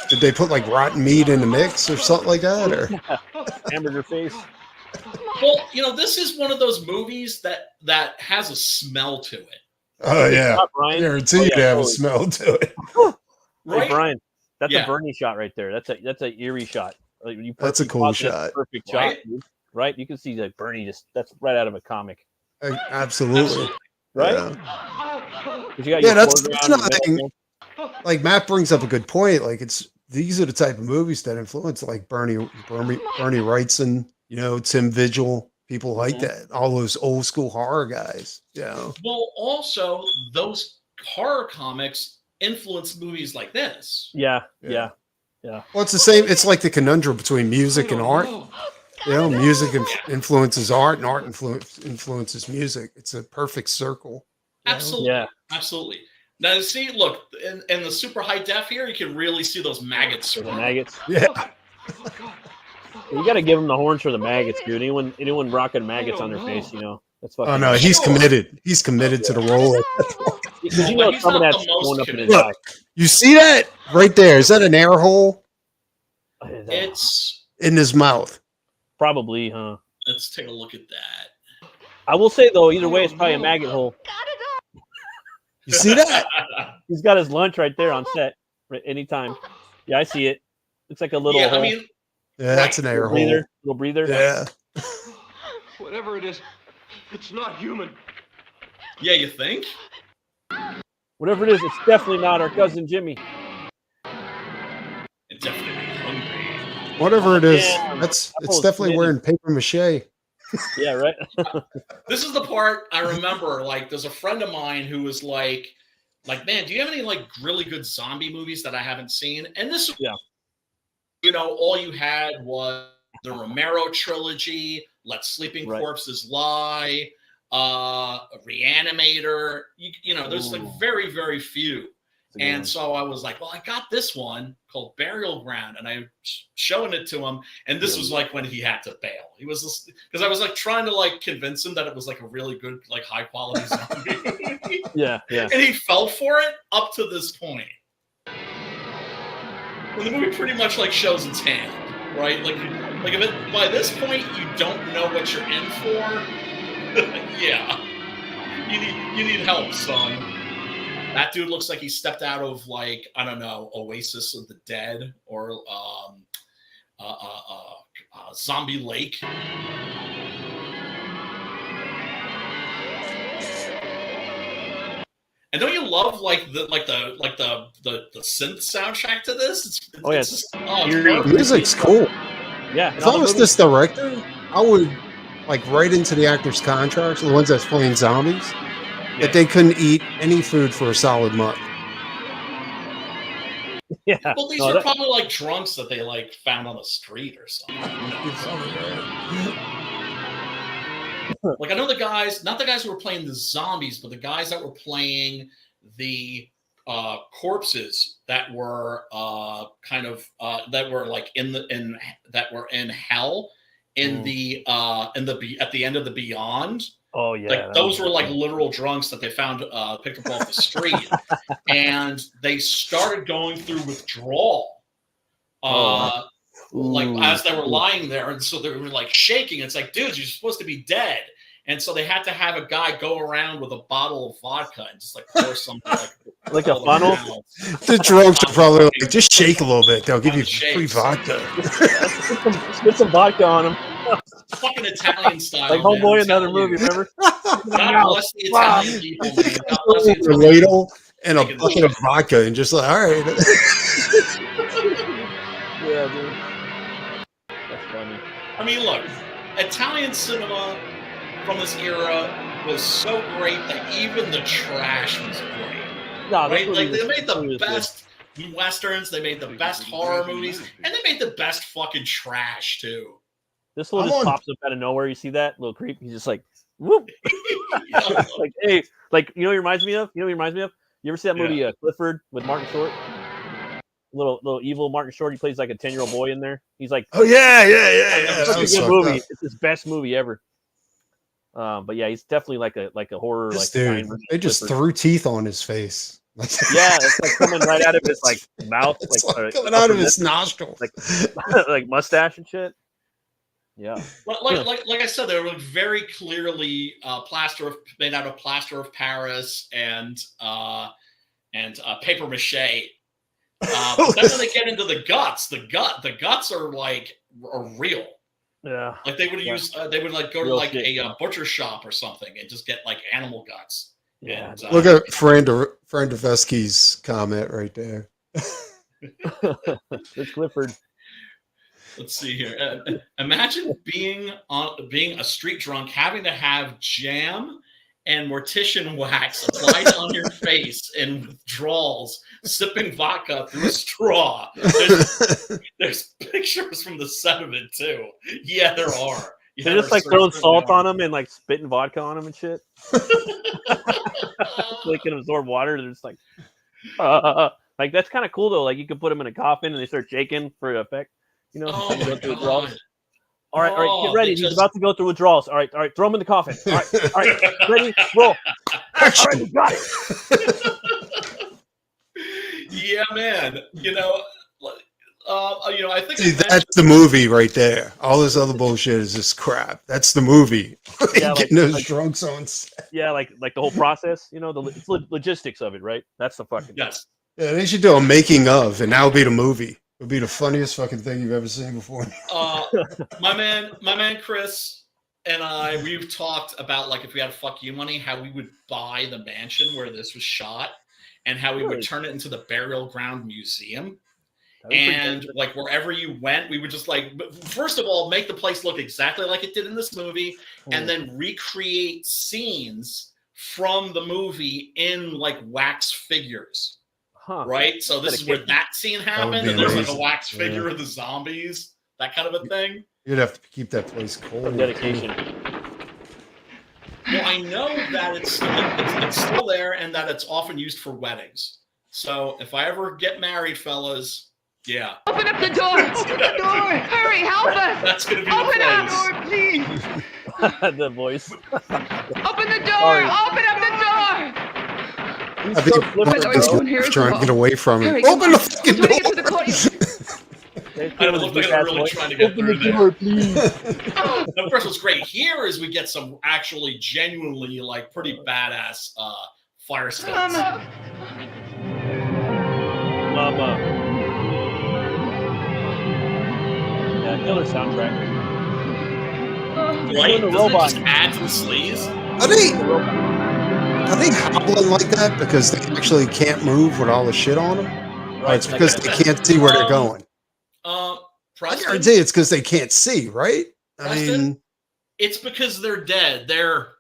Did they put like rotten meat in the mix or something like that? Or hamburger face? Well, you know, this is one of those movies that has a smell to it. Oh yeah, I guarantee you to have a smell to it. Right, hey, Brian, that's a Bernie shot right there. That's a eerie shot. Like, that's a cool shot. Perfect shot, dude. Right? You can see that Bernie that's right out of a comic. Absolutely. Right? Yeah, that's another thing. Like Matt brings up a good point. Like these are the type of movies that influence like Bernie Wrightson, you know, Tim Vigil, people like that. All those old school horror guys. Yeah. Well, also those horror comics influence movies like this. Yeah. Well, it's the same. It's like the conundrum between music and art. You know, music influences art, and art influences music. It's a perfect circle. Absolutely. Yeah. Absolutely. Now, see, look, in the super high def here, you can really see those maggots. The maggots. Yeah. You got to give them the horns for the maggots, dude. Anyone rocking maggots on their face, you know, that's fucking. Oh no, he's committed. He's committed to the role. Because you know some of that's going up in his eye. You see that right there? Is that an air hole? It's in his mouth. Probably, huh? Let's take a look at that. I will say though, either way, it's probably a maggot hole. You see that? He's got his lunch right there on set. Anytime. Yeah, I see it. It's like a little hole. I mean, that's an air hole. Little breather. Yeah. Whatever it is, it's not human. Yeah, you think? Whatever it is, it's definitely not our cousin Jimmy. It's definitely hungry. Whatever it is, it's definitely wearing paper mache. Yeah, right. This is the part I remember. Like, there's a friend of mine who was like, man, do you have any like really good zombie movies that I haven't seen? And this, you know, all you had was the Romero trilogy, Let Sleeping Corpses Lie, Reanimator. You know, there's like very, very few. And so I was like, well, I got this one called Burial Ground, and I'm showing it to him. And this was like when he had to bail. He was, because I was like trying to like convince him that it was like a really good, like high quality zombie movie. Yeah. And he fell for it up to this point. And the movie pretty much like shows its hand, right? Like if it, by this point you don't know what you're in for, yeah, you need help, son. That dude looks like he stepped out of like, I don't know, Oasis of the Dead or Zombie Lake. And don't you love like the synth soundtrack to this? The music's cool. Yeah. If I was this director, I would like write into the actors' contracts, the ones that's playing zombies, that they couldn't eat any food for a solid month. Yeah. Well, these were probably like drunks that they like found on the street or something. Like I know the guys, not the guys who were playing the zombies, but the guys that were playing the corpses that were that were like that were in hell at the end of the Beyond. Oh yeah, like those were like literal drunks that they found picked up off the street, and they started going through withdrawal. Like as they were lying there, and so they were like shaking. It's like, dudes, you're supposed to be dead. And so they had to have a guy go around with a bottle of vodka and just like pour something like a funnel. The drunks are probably like, just shake a little bit. They'll give you free vodka. Put some vodka on them. Fucking Italian style. Like Homeboy in another movie, remember? God bless the Italian people, man. God bless the a ladle and a bucket of vodka and just like, all right. Yeah, dude. That's funny. I mean, look, Italian cinema from this era was so great that even the trash was great. No, right? Like they made the best westerns, they made the best horror movies, and they made the best fucking trash too. This one just pops up out of nowhere. You see that little creep? He's just like, whoop. Like, hey, like you know what he reminds me of? You ever see that movie Clifford with Martin Short? Little evil Martin Short. He plays like a 10-year-old boy in there. He's like, oh yeah. It's a good movie. It's his best movie ever. But yeah, he's definitely like a horror. This like dude, they just threw teeth on his face. Yeah, it's like coming right out of his like mouth, like coming out of his nostrils, like mustache and shit. Yeah, like I said, they were very clearly made out of plaster of Paris and paper mache. But then when they get into the guts are real. Yeah, like they would use they would like go to like a butcher shop or something and just get like animal guts. Yeah, and, look at Frandovesky's comment right there. It's Clifford. Let's see here. Imagine being a street drunk, having to have jam and mortician wax applied on your face in withdrawals, sipping vodka through a straw. There's pictures from the set of it too. Yeah, there are. They're just like throwing salt on them and like spitting vodka on them and shit. They can absorb water. They're just like that's kind of cool though. Like you could put them in a coffin and they start shaking for effect. You know, oh my God. All right, get ready. He's about to go through withdrawals. All right, throw him in the coffin. All right, ready, roll. Action. All right, we got it. Yeah, man. I think that's the movie right there. All this other bullshit is just crap. That's the movie. Yeah, getting those drunks on set. Yeah, like the whole process. You know, it's logistics of it, right? That's the fucking yes. Yeah, they should do a making of, and that'll be the movie. It'll be the funniest fucking thing you've ever seen before. My man Chris and I, we've talked about like if we had fuck you money, how we would buy the mansion where this was shot, and how we would turn it into the Burial Ground Museum. And like wherever you went, we would just like, first of all, make the place look exactly like it did in this movie, and then recreate scenes from the movie in like wax figures. Right? So this is where that scene happened, and there's like a wax figure of the zombies, that kind of a thing. You'd have to keep that place cold. Dedication. Well, I know that it's still there and that it's often used for weddings. So if I ever get married, fellas, yeah. Open up the door! Open the door! Hurry, help us! That's going to be Open the up! place. Door, please! The voice. Open the door! Sorry. Open up the door! He's I so think flippant, By the way, bro. someone here is trying to involved. get away from him. Hurry, come Open on. the fucking I'm trying to get to the door. court. I know, it looked like they were really trying to get through there. Please. And of course, what's great here is we get some actually genuinely like pretty badass fire stunts. Mama. Yeah, killer soundtrack. Right? The Doesn't it robot. just add to the sleaze? Are they hobbling like that because they actually can't move with all the shit on them? Or it's because they can't see where they're going. I Preston, guarantee it's because they can't see, right? I Preston? mean, it's because they're dead. They're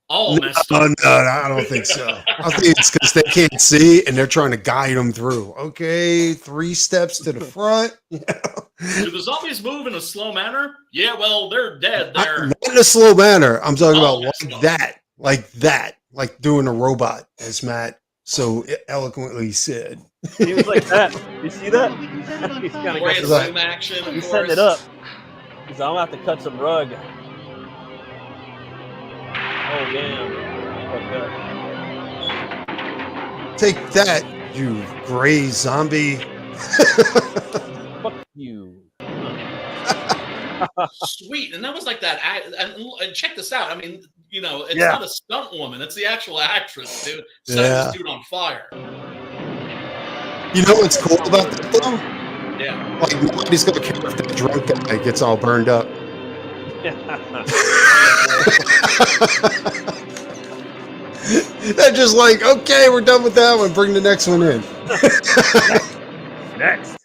all messed no, up. I don't think so. I think it's because they can't see and they're trying to guide them through. Okay, 3 steps to the front. Do the zombies move in a slow manner? Yeah, well, they're dead. They're Not in a slow manner. I'm talking all about messed up. like that, like doing a robot, as Matt so eloquently said. He was like that. You see that? He's kind of great Right. zoom action. Of He's course. setting it up. He's I'm gonna have to cut some rug. Oh damn. Take that, you gray zombie. Fuck you. Sweet, and that was like that. And check this out. I mean, you know, it's Yeah. not a stunt woman; it's the actual actress, dude. Setting Yeah. this dude on fire. You know what's cool about that though? Yeah. Like nobody's gonna care if that drunk guy gets all burned up. They're just like, okay, we're done with that one. Bring the next one in. Next.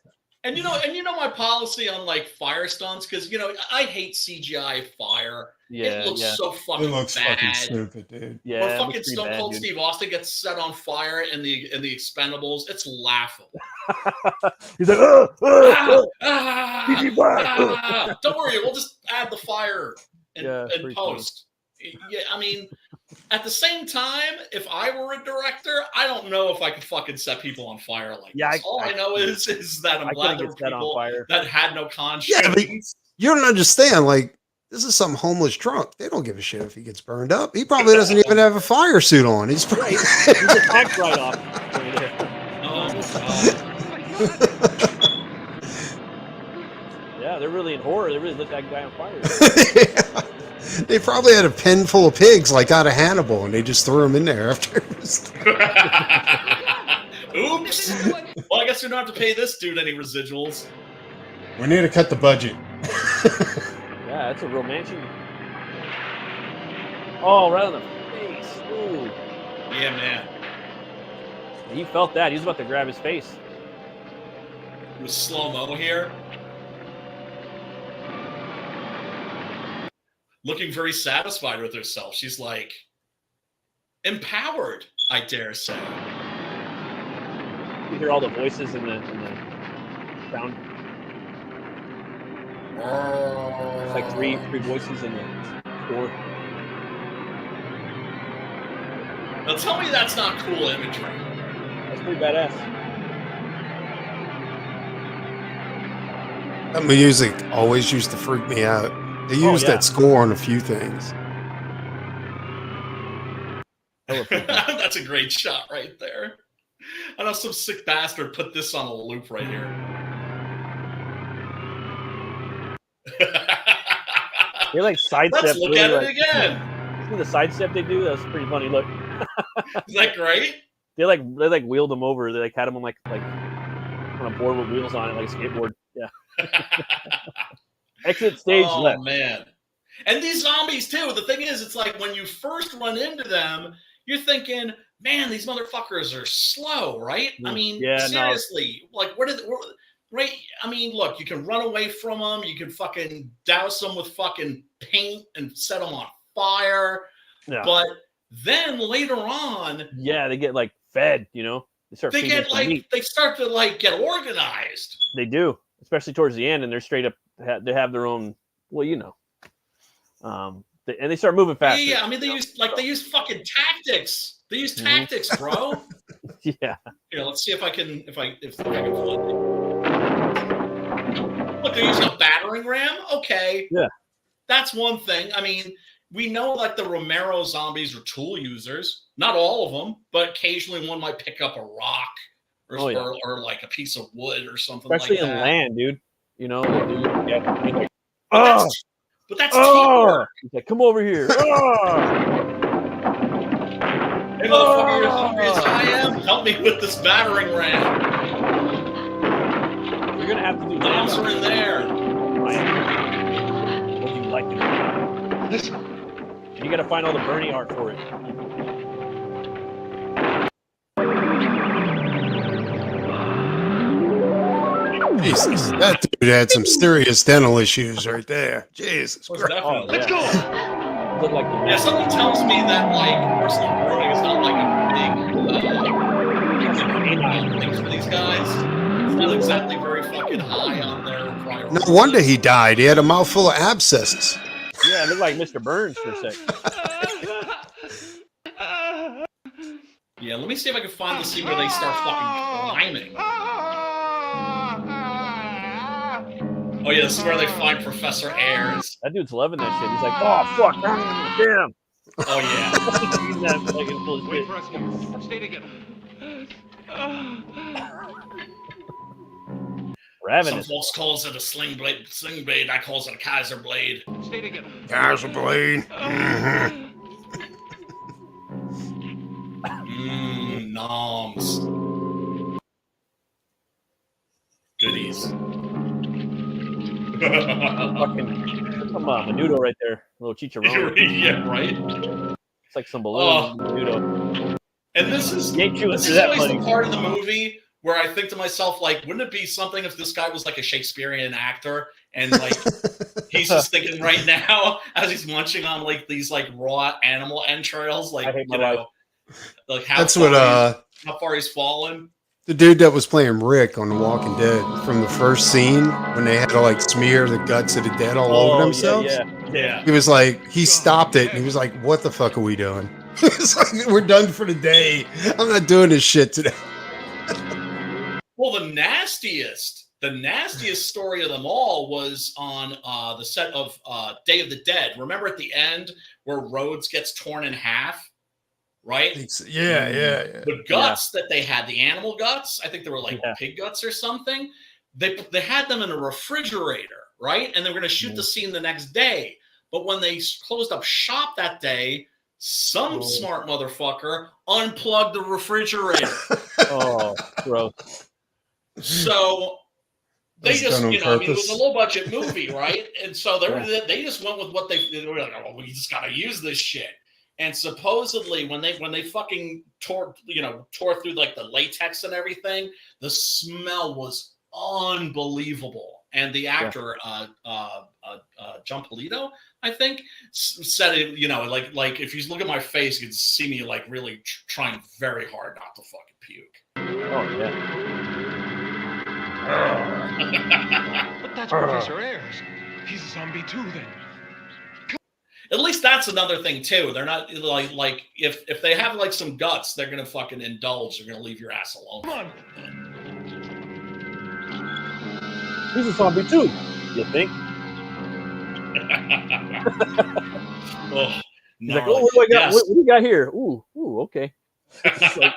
And you know my policy on like fire stunts, because you know I hate CGI fire. Yeah, It looks yeah. so fucking bad. stupid, dude. Yeah, When it fucking looks pretty Stone bad, Cold dude. Steve Austin gets set on fire in the Expendables, it's laughable. He's like, Don't worry, we'll just add the fire in Yeah, pretty post. Yeah, I mean, at the same time, if I were a director, I don't know if I could fucking set people on fire like Yeah, this. All I know is that I'm I glad couldn't there get were set on people fire. that had no conscience. Yeah, but you don't understand. Like, this is some homeless drunk. They don't give a shit if he gets burned up. He probably doesn't even have a fire suit on. He's probably He's a tax write-off. Yeah, they're really in horror. They really lit that guy on fire. They probably had a pen full of pigs, like out of Hannibal, and they just threw him in there after. Oops. Well, I guess we don't have to pay this dude any residuals. We need to cut the budget. Yeah, that's a real mansion. Oh, right on the face. Ooh. Yeah, man. He felt that. He was about to grab his face. It was slow-mo here. Looking very satisfied with herself. She's like empowered, I dare say. You hear all the voices in the sound. It's like three voices in the store. Now tell me that's not cool imagery. That's pretty badass. That music always used to freak me out. They used that score on a few things. That's a great shot right there. I know some sick bastard put this on a loop right here. They like sidestep. Let's look at it again. See the sidestep they do? That's a pretty funny look. Is that great? They wheeled them over. They like had them on like on a board with wheels on it, like a skateboard. Yeah. Exit stage left. Oh man. And these zombies too. The thing is, it's like when you first run into them, you're thinking, man, these motherfuckers are slow, right? I mean, seriously, like right? I mean, look, you can run away from them. You can fucking douse them with fucking paint and set them on fire. Yeah. But then later on, they get like fed, you know. They start to like get organized. They do, especially towards the end, and they're straight up. They have their own. Well, you know. And they start moving faster. Yeah, I mean they use fucking tactics. They use tactics, bro. Yeah. Here, let's see if I can find it. Look, they're using a battering ram. Okay. Yeah. That's one thing. I mean, we know like the Romero zombies are tool users. Not all of them, but occasionally one might pick up a rock or like a piece of wood or something Especially like that. in land, dude. You know, But that's teamwork. He's like, come over here. Hey, motherfucker, you're hungry as I am. Help me with this battering ram. You're gonna have to do Bombs are in there. What do you like to do? Listen. And you gotta find all the Bernie art for it. Jesus, that dude had some serious dental issues right there. Jesus Most Christ. definitely. Let's go. Look like the Yeah, something tells me that like personal grooming is not like a big thing for these guys. It's not exactly very fucking high on their priority. No wonder he died. He had a mouthful of abscesses. Yeah, it looked like Mr. Burns for a sec. Yeah, let me see if I can find the scene where they start fucking climbing. Oh yeah, this is where they find Professor Ayres. That dude's loving that shit. He's like, oh fuck, damn. Oh yeah. He's not fucking full of Wait shit. for us here. Stay together. Some Ravenous. folks calls it a sling blade. I calls it a Kaiser blade. Stay together. Kaiser blade. Noms. Goodies. Fucking some menudo right there. A little chicharron. Yeah, right? It's like some balloon menudo. And this is You ain't chewing this through is that, always buddy. the part of the movie where I think to myself, like, wouldn't it be something if this guy was like a Shakespearean actor and like he's just thinking right now as he's munching on like these like raw animal entrails, like I hate my you know, life. like how That's far what how far he's fallen. the dude that was playing Rick on The Walking Dead from the first scene when they had to like smear the guts of the dead all over themselves. Yeah. He was like, he stopped it and he was like, what the fuck are we doing? It's like, we're done for the day. I'm not doing this shit today. Well, the nastiest story of them all was on the set of Day of the Dead. Remember at the end where Rhodes gets torn in half, right? Yeah. The guts that they had, the animal guts, I think they were like pig guts or something. They had them in a refrigerator, right? And they were going to shoot the scene the next day. But when they closed up shop that day, some smart motherfucker unplugged the refrigerator. Oh, gross. So they That's just, done on you know, I mean, it was purpose. a low budget movie, right? And so they just went with what they were like, oh, we just got to use this shit. And supposedly when they fucking tore through like the latex and everything, the smell was unbelievable. And the actor, John Polito, I think, said it, you know, like if you look at my face, you can see me like really trying very hard not to fucking puke. Oh yeah. But that's Professor Ayres. He's a zombie too, then. At least that's another thing too. They're not like if they have like some guts, they're gonna fucking indulge. They're gonna leave your ass alone. Come on. He's a zombie too. You think? Oh, He's like, oh, what do I got? Yes. What do you got here? Ooh, okay. It's like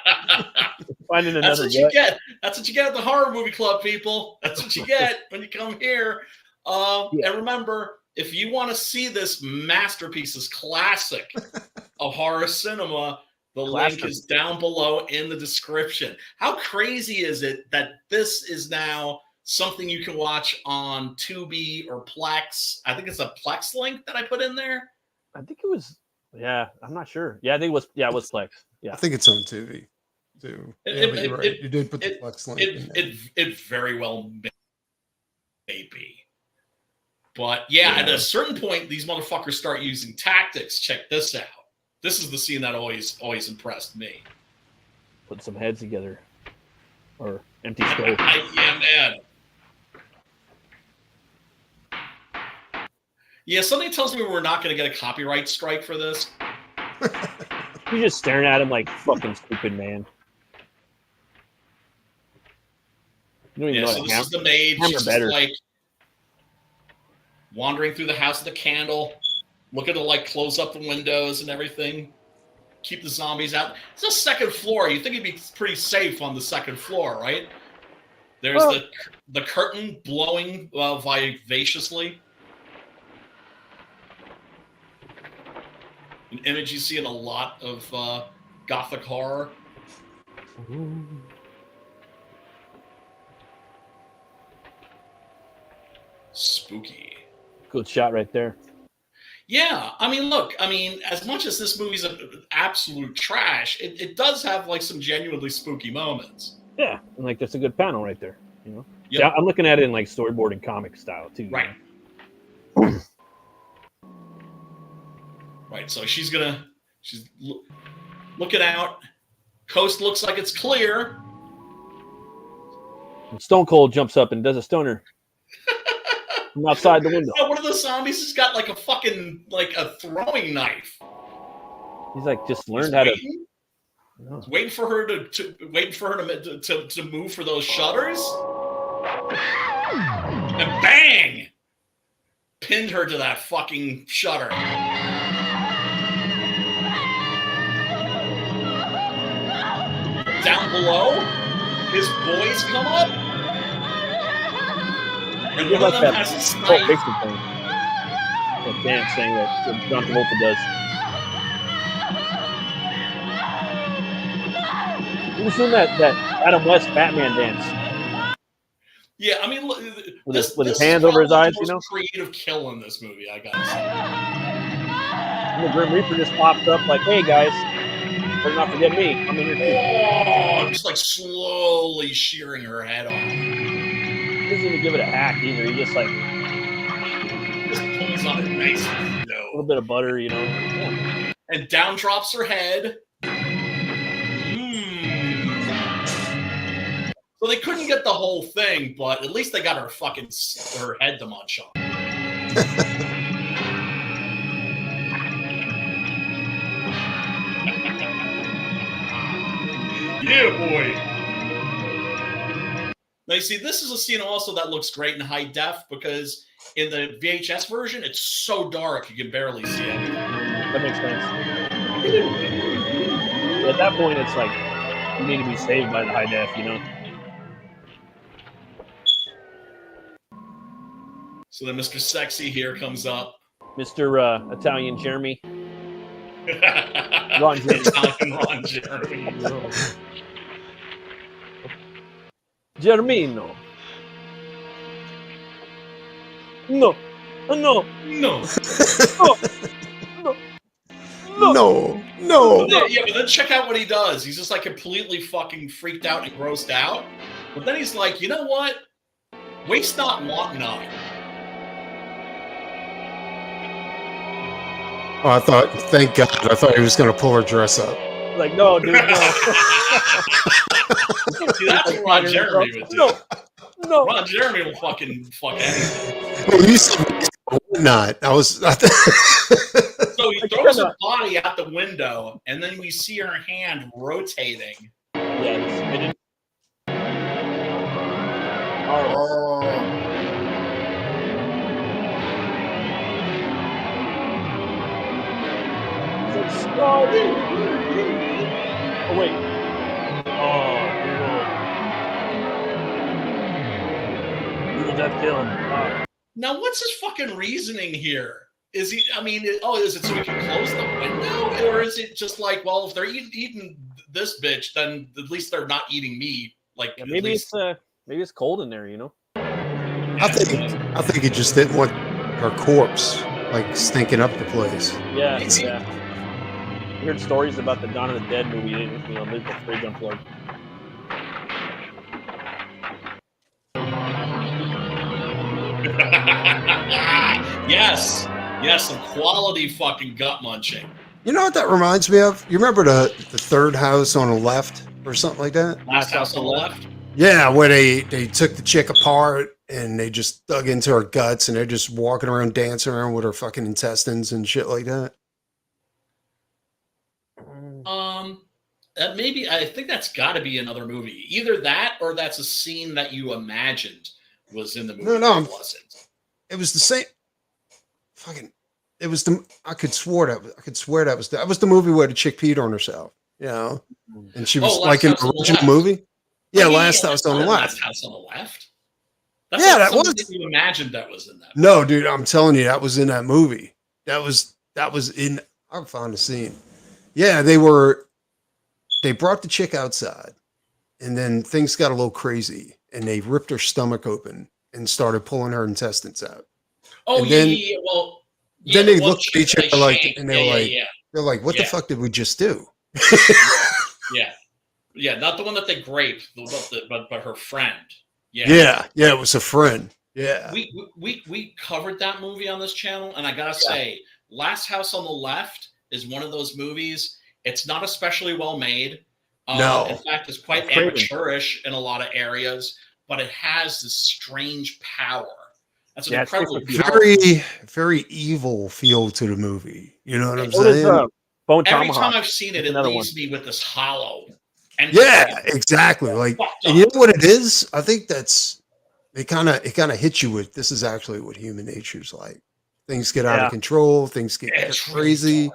finding another. That's what you get. That's what you get at the horror movie club, people. That's what you get when you come here. And remember, if you want to see this masterpiece, this classic of horror cinema, the link is down below in the description. How crazy is it that this is now something you can watch on Tubi or Plex? I think it's a Plex link that I put in there. I think it was. Yeah, I'm not sure. Yeah, I think it was. Yeah, it was Plex. Yeah, I think it's on TV too. Yeah, but you're right. You did put the Flex link in there. It very well may be. But yeah, at a certain point, these motherfuckers start using tactics. Check this out. This is the scene that always impressed me. put some heads together, or empty skulls. Yeah, man. Yeah, something tells me we're not going to get a copyright strike for this. You're just staring at him like fucking stupid, man. You don't even Yeah, know so the this is the maid. hammer She's better. just like wandering through the house with a candle, looking to like close up the windows and everything, keep the zombies out. It's a second floor. You think it'd be pretty safe on the second floor, right? There's the curtain blowing vivaciously. An image you see in a lot of gothic horror. Spooky. Good shot right there. Yeah, I mean, look, as much as this movie's an absolute trash, it does have like some genuinely spooky moments. Yeah, and like that's a good panel right there. You know, Yep. yeah, I'm looking at it in like storyboard and comic style too. Right. Right. So she's looking out. Coast looks like it's clear. And Stone Cold jumps up and does a stoner from outside the window. One of the zombies has got like a fucking a throwing knife. He's like just learned He's how to. waiting. He's waiting for her to move for those shutters. And bang! Pinned her to that fucking shutter. Down below, his boys come up. And one of them has a snipe. Dixon thing. That dance thing that John Travolta does. You ever seen that Adam West Batman dance? Yeah, I mean, With his hands over his eyes, you know? Creative kill in this movie, I gotta say. And the Grim Reaper just popped up like, hey guys, better not forget me. I'm in here too. Oh, just like slowly shearing her head off. He doesn't even give it a hack either. He just like Just pulls on it nice a little bit of butter, you know. Yeah. and down drops her head. So they couldn't get the whole thing, but at least they got her head to munch on. Yeah, boy. Now you see, this is a scene also that looks great in high def because in the VHS version, it's so dark you can barely see anything. That makes sense. At that point, it's like you need to be saved by the high def, you know. So then Mr. Sexy here comes up. Mr. Italian Jeremy. Ron Jeremy. Italian Ron Jeremy. Germino. No. No. No. No. Yeah, but then check out what he does. He's just like completely fucking freaked out and grossed out. But then he's like, you know what? Waste not, want not. Oh, thank God. I thought he was going to pull her dress up. Like, no, dude, no. See, that's what Ron Jeremy would do. No. Ron Jeremy will fucking fuck anything. Well, you said not. So he throws her body out the window, and then we see her hand rotating. Yeah, Oh, wait. Oh, brutal. Death kill him. Now, what's his fucking reasoning here? Is he, is it so we can close the window? Or is it just like, well, if they're eating this bitch, then at least they're not eating me. Like, yeah, maybe it's cold in there, you know? I think he just didn't want her corpse like stinking up the place. Yeah. I heard stories about the Dawn of the Dead movie, you know, the Fridge Unplugged. Yes, some quality fucking gut munching. You know what that reminds me of? You remember the third house on the left or something like that? Last house on the left? Yeah, where they took the chick apart and they just dug into her guts and they're just walking around, dancing around with her fucking intestines and shit like that. maybe I think that's got to be another movie. Either that or that's a scene that you imagined was in the movie. No, it wasn't. It was the same. Fucking. It was the. I could swear that was the movie where the chick peed on herself. You know, and she was like in the original movie. Yeah, Last House on the Left. Last House on the Left. That's yeah, like that was. You imagined that was in that movie. No, dude, I'm telling you, that was in that movie. That was in. I'll find the scene. Yeah, they brought the chick outside, and then things got a little crazy, and they ripped her stomach open and started pulling her intestines out. Oh, and yeah. Well, then they looked at each other like, and they were they're like, what the Yeah. fuck did we just do? Yeah, not the one that they raped, but her friend. Yeah, it was a friend. Yeah, we covered that movie on this channel, and I gotta say, Last House on the Left is one of those movies. It's not especially well made. No, in fact, it's quite amateurish in a lot of areas, but it has this strange power. That's an incredibly very, very evil feel to the movie. You know what I'm saying? Bone Every Tomahawk. time I've seen it, it leaves me with this hollow. And exactly. Like, and you know what it is? I think that's it. Kind of hits you with this is actually what human nature's like. Things get out of control. Things get crazy. Really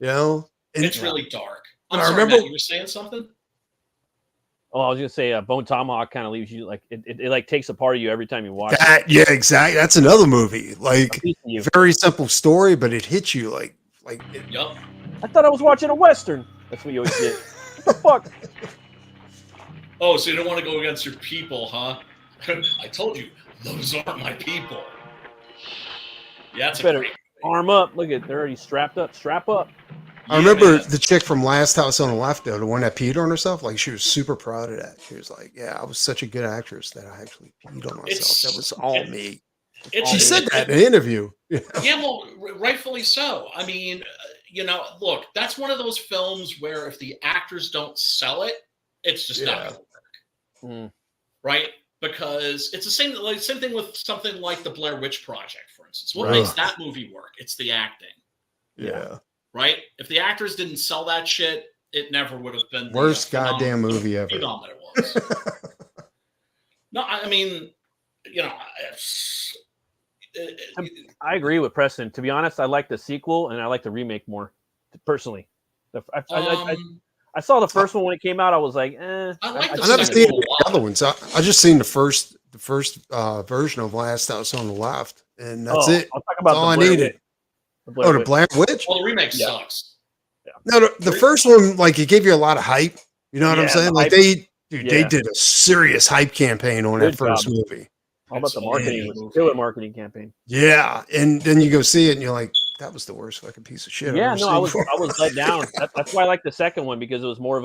you know, and it's really dark. I sorry, remember Matt, you were saying something. Oh, I was gonna say, Bone Tomahawk kind of leaves you like it like takes a part of you every time you watch that. it. Yeah, exactly. That's another movie. Like you. very simple story, but it hits you like. Yup. I thought I was watching a Western. That's what you always get. What the fuck? Oh, so you don't want to go against your people, huh? I told you, those aren't my people. Yeah, that's Better great. arm up. Look at they're already strapped up. Strap up. I remember the chick from Last House on the Left, though, the one that peed on herself. Like she was super proud of that. She was like, "Yeah, I was such a good actress that I actually peed on myself. That was all me." She said that in an interview. Yeah, well, rightfully so. I mean, look, that's one of those films where if the actors don't sell it, it's just not going to work, right? Because it's the same thing with something like the Blair Witch Project, for instance. What makes that movie work? It's the acting. Yeah. Right? If the actors didn't sell that shit, it never would have been worst goddamn movie ever. That it was. No, I mean, I agree with Preston. To be honest, I like the sequel and I like the remake more, personally. I saw the first one when it came out. I was like, eh. I never seen the other ones. I just seen the first version of Last House on the Left, and that's it. I'll talk about all I needed. The Blair Witch? Well, the remake sucks. Yeah. No, the first one, like, it gave you a lot of hype. You know what I'm saying? Like, they did a serious hype campaign on that first movie. How about the marketing? It was a killer marketing campaign. Yeah, and then you go see it, and you're like, that was the worst fucking piece of shit. Yeah, no, I was let down. That's why I like the second one, because it was more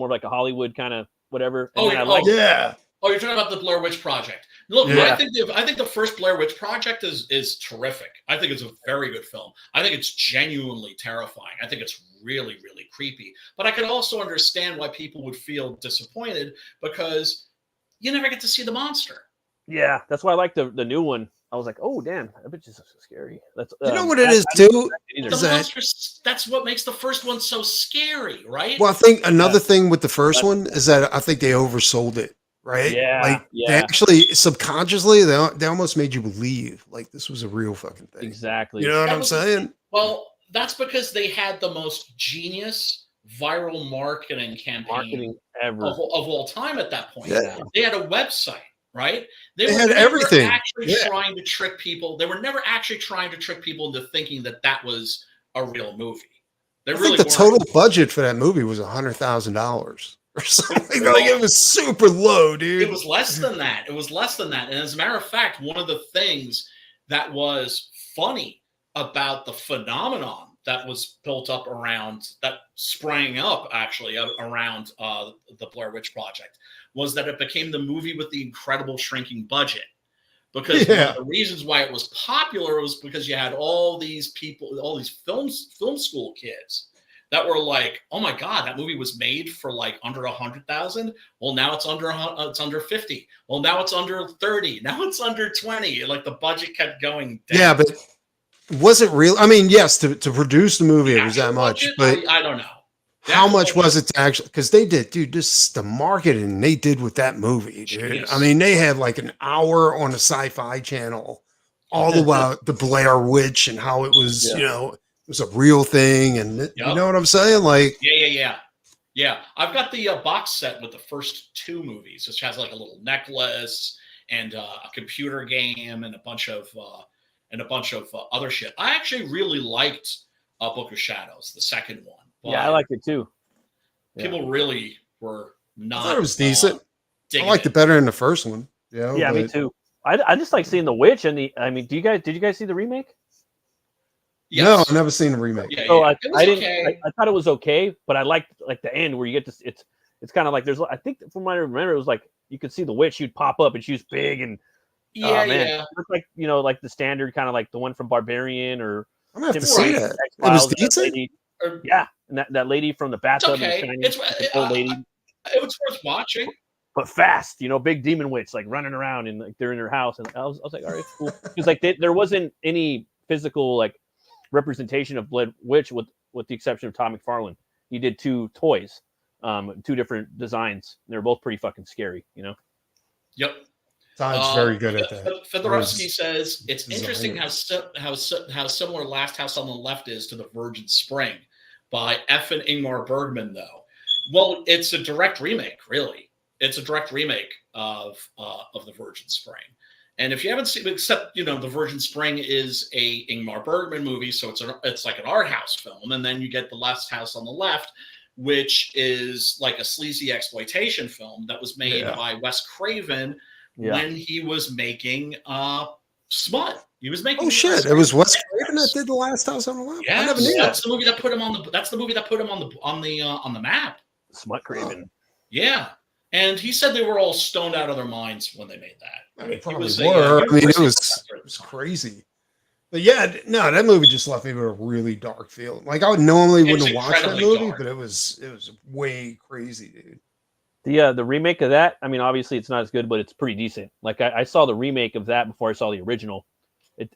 like a Hollywood kind of whatever. And Oh, you're talking about the Blair Witch Project. Look, I think the first Blair Witch Project is terrific. I think it's a very good film. I think it's genuinely terrifying. I think it's really, really creepy. But I can also understand why people would feel disappointed because you never get to see the monster. Yeah, that's why I like the new one. I was like, oh damn, that bitch is so scary. That's you know what it is too. The monsters, that's what makes the first one so scary, right? Well, I think another thing with the first one is that I think they oversold it. Right? Yeah. They actually subconsciously they almost made you believe like this was a real fucking thing. Exactly. You know what I'm saying? Well, that's because they had the most genius viral marketing campaign ever of all time at that point. Yeah. They had a website, right? They had everything. Actually trying to trick people. They were never actually trying to trick people into thinking that was a real movie. I think the total budget for that movie was $100,000. Or something. Like it was super low, dude. It was less than that. And as a matter of fact, one of the things that was funny about the phenomenon that was built up that sprang up actually around the Blair Witch Project was that it became the movie with the incredible shrinking budget. Because one of the reasons why it was popular was because you had all these people, all these film school kids that were like, oh my God, that movie was made for like under 100,000. Well, now it's under 50. Well, now it's under 30. Now it's under 20. Like the budget kept going down. Yeah, but was it real? I mean, yes, to produce the movie, it was that much. But I don't know. how much was it to actually, because they did, dude, just the marketing they did with that movie, dude. Jeez. I mean, they had like an hour on a Sci-Fi channel all about the Blair Witch and how it was, you know, it was a real thing. And you know what I'm saying? Like, yeah. I've got the box set with the first 2 movies, which has like a little necklace and a computer game and a bunch of other shit. I actually really liked Book of Shadows, the second one. Yeah, I liked it too. People really were not. I thought it was decent. I liked it it better than the first one. Yeah, me too. I just like seeing The Witch and the. I mean, did you guys see the remake? Yes. No, I've never seen the remake. Yeah, So yeah. I didn't. I thought it was okay, but I liked like the end where you get to. It's kind of like there's. I think from what I remember, it was like you could see the witch. She'd pop up and she was big and. It looked like like the standard kind of like the one from Barbarian or. I'm gonna have to see that. It was decent. Yeah, and that lady from the bathtub. Okay. Old lady. It was worth watching. But fast, big demon witch like running around and like they're in her house, and I was like, all right, cool. Because like there wasn't any physical like representation of Blood Witch with the exception of Todd McFarlane. He did 2 toys, 2 different designs. They're both pretty fucking scary, Yep. Todd's very good at that. Fedorovsky says it's interesting how similar Last House on the Left is to The Virgin Spring by F. and Ingmar Bergman, though. Well, it's a direct remake, really. It's a direct remake of The Virgin Spring. And if you haven't seen, except The Virgin Spring is a Ingmar Bergman movie, so it's like an art house film, and then you get The Last House on the Left, which is like a sleazy exploitation film that was made by Wes Craven when he was making Smut. He was making. Oh shit! It was Wes Craven that did The Last House on the Left. Yeah, that's the movie that put him on the. That's the movie that put him on the map. Smut Craven. Yeah. And he said they were all stoned out of their minds when they made that. They probably were. I mean, it was crazy. But yeah, no, that movie just left me with a really dark feeling. Like I wouldn't have watched that movie, dark. But it was way crazy, dude. The remake of that. I mean, obviously it's not as good, but it's pretty decent. Like I saw the remake of that before I saw the original. It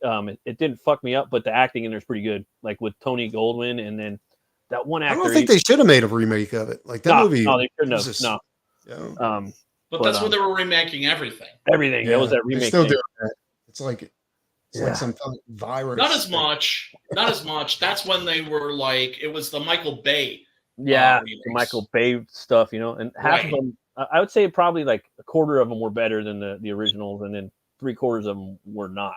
didn't fuck me up, but the acting in there's pretty good. Like with Tony Goldwyn, and then that one actor. I don't think they should have made a remake of it. Like that movie. No, they shouldn't have. No. Yeah. But that's when they were remaking everything. Everything. That was that remake. Still doing that. It's like some virus. Not as much. That's when they were like it was the Michael Bay. The Michael Bay stuff, and half of them. I would say probably like a quarter of them were better than the originals, and then 3/4 of them were not.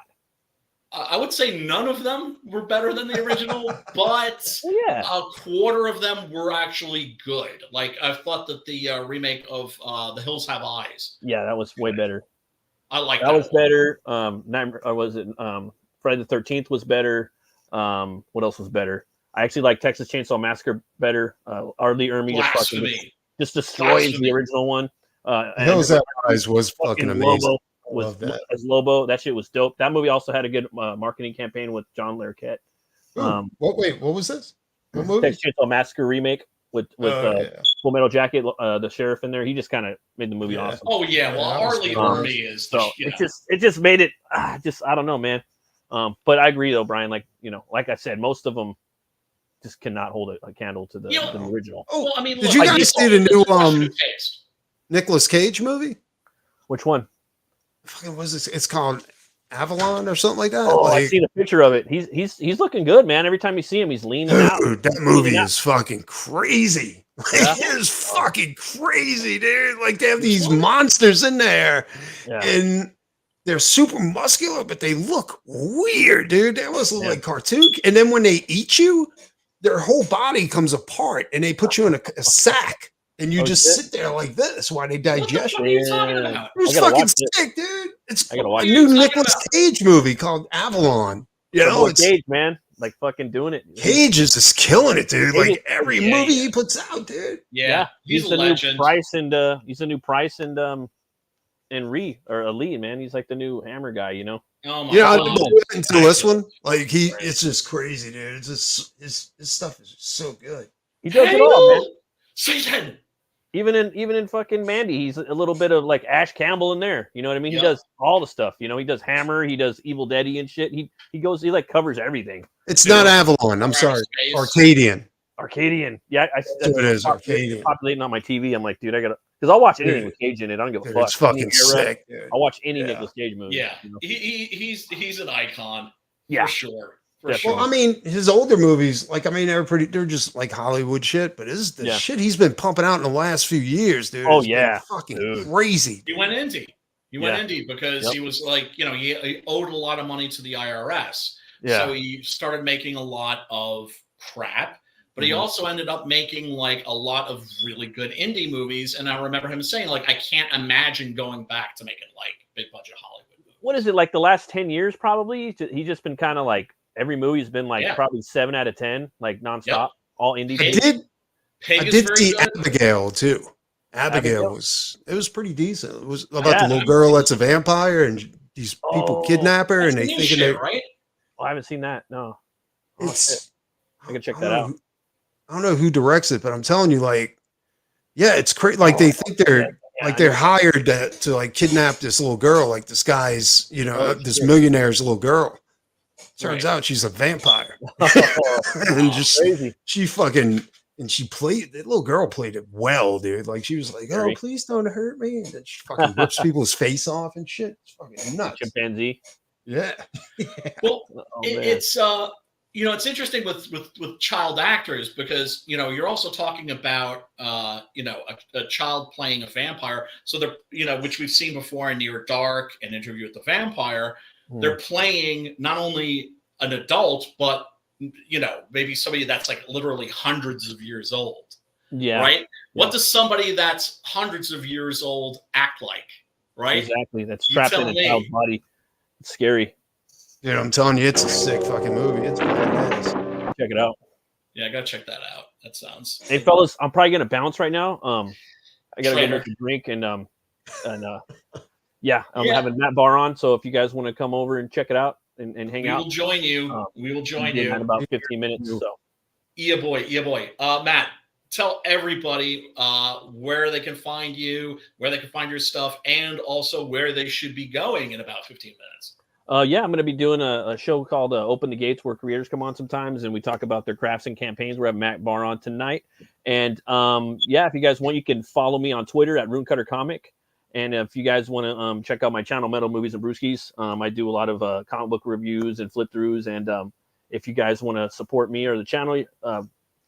I would say none of them were better than the original, but a quarter of them were actually good. Like I thought that the remake of The Hills Have Eyes. Yeah, that was way better. I like that. Was better. Was it Friday the 13th was better. What else was better? I actually like Texas Chainsaw Massacre better. Arlie Ermy just destroys the original one. Hills Have Eyes was fucking amazing. As Lobo, that shit was dope. That movie also had a good marketing campaign with John Larroquette. What was this? What movie? Texas Chainsaw Massacre remake with Full Metal Jacket, the sheriff in there. He just kind of made the movie awesome. Oh yeah, well Arlie Ermy is so it just made it. I don't know, man. But I agree though, Brian. Like like I said, most of them just cannot hold a candle to the original. Oh, well, I mean, did you guys see the new Nicolas Cage movie? Which one? Fucking was this? It's called Avalon or something like that. Oh, I seen a picture of it. He's looking good, man. Every time you see him, he's leaning out. Dude, that movie is fucking crazy. It is fucking crazy, dude. Like they have these monsters in there, and they're super muscular, but they look weird, dude. They almost look like cartoon. And then when they eat you, their whole body comes apart, and they put you in a sack. And you just sit there like this while they digest. What are you talking about? It's fucking sick, dude. It's a new Nicolas Cage movie called Avalon. It's Cage, man. Like fucking doing it. Cage is just killing it, dude. Like every movie he puts out, dude. Yeah, he's the new Price and he's the new Price and Lee, man. He's like the new Hammer guy, Oh my God. Until this one, like it's just crazy, dude. It's just his stuff is just so good. He does it all, man. Satan. Even in fucking Mandy, he's a little bit of like Ash Campbell in there. You know what I mean? He does all the stuff. He does Hammer. He does Evil Dead and shit. He like covers everything. It's not Avalon. I'm sorry, Arcadian. Arcadian. Yeah, That's what it is, Arcadian. Populating on my TV. I'm like, dude, I gotta, because I'll watch anything with Cage in it. I don't give a Dude, fuck. it's fucking Any era, sick, dude. I'll watch any Nicolas Cage movie. Yeah, you know? he's an icon. Yeah. For sure. For Definitely. sure. Well, I mean, his older movies, like, I mean, they're just like Hollywood shit, but the shit he's been pumping out in the last few years, dude. Oh, has been yeah. fucking Dude. crazy. He went indie. He went indie because he was like, you know, he owed a lot of money to the IRS. Yeah. So he started making a lot of crap, but he also ended up making like a lot of really good indie movies. And I remember him saying, like, I can't imagine going back to making like big budget Hollywood movies. What is it, like the last 10 years probably? He's just been kind of like, every movie's been like probably 7 out of 10, like nonstop, all indie. I did see Abigail too. Abigail was pretty decent. It was about the little girl that's a vampire and these people kidnap her and they thinking they right. Oh, I haven't seen that. No. It's I can check that out. I don't know who directs it, but I'm telling you, like, yeah, it's crazy. Like they think they're they're hired to like kidnap this little girl. Like this guy's, you know, this millionaire's little girl. Turns out she's a vampire. And just crazy. She fucking and she played that little girl played it well, dude. Like she was like, "Oh, please don't hurt me." And then she fucking rips people's face off and shit. It's fucking nuts. Chimpanzee. Yeah. Well, it's you know, it's interesting with child actors because, you know, you're also talking about you know, a child playing a vampire. So they're, you know, which we've seen before in Near Dark and Interview with the Vampire. They're playing not only an adult, but, you know, maybe somebody that's like literally hundreds of years old. Yeah. Right. What does somebody that's hundreds of years old act like? Right. Exactly. That's trapped in a child's body. It's scary. Dude, I'm telling you, it's a sick fucking movie. It's badass. Check it out. Yeah, I gotta check that out. That sounds. Hey, fellas, I'm probably gonna bounce right now. I gotta go make a drink and yeah, I'm having Matt Barr on. So if you guys want to come over and check it out and hang out, we will join you. We will join you in about 15 minutes. So, yeah, boy. Matt, tell everybody where they can find you, where they can find your stuff, and also where they should be going in about 15 minutes. Yeah, I'm going to be doing a show called Open the Gates where creators come on sometimes and we talk about their crafts and campaigns. We're having Matt Barr on tonight. And yeah, if you guys want, you can follow me on Twitter at Runecutter Comic. And if you guys want to check out my channel, Metal Movies and Brewskis, I do a lot of comic book reviews and flip throughs. And if you guys want to support me or the channel, you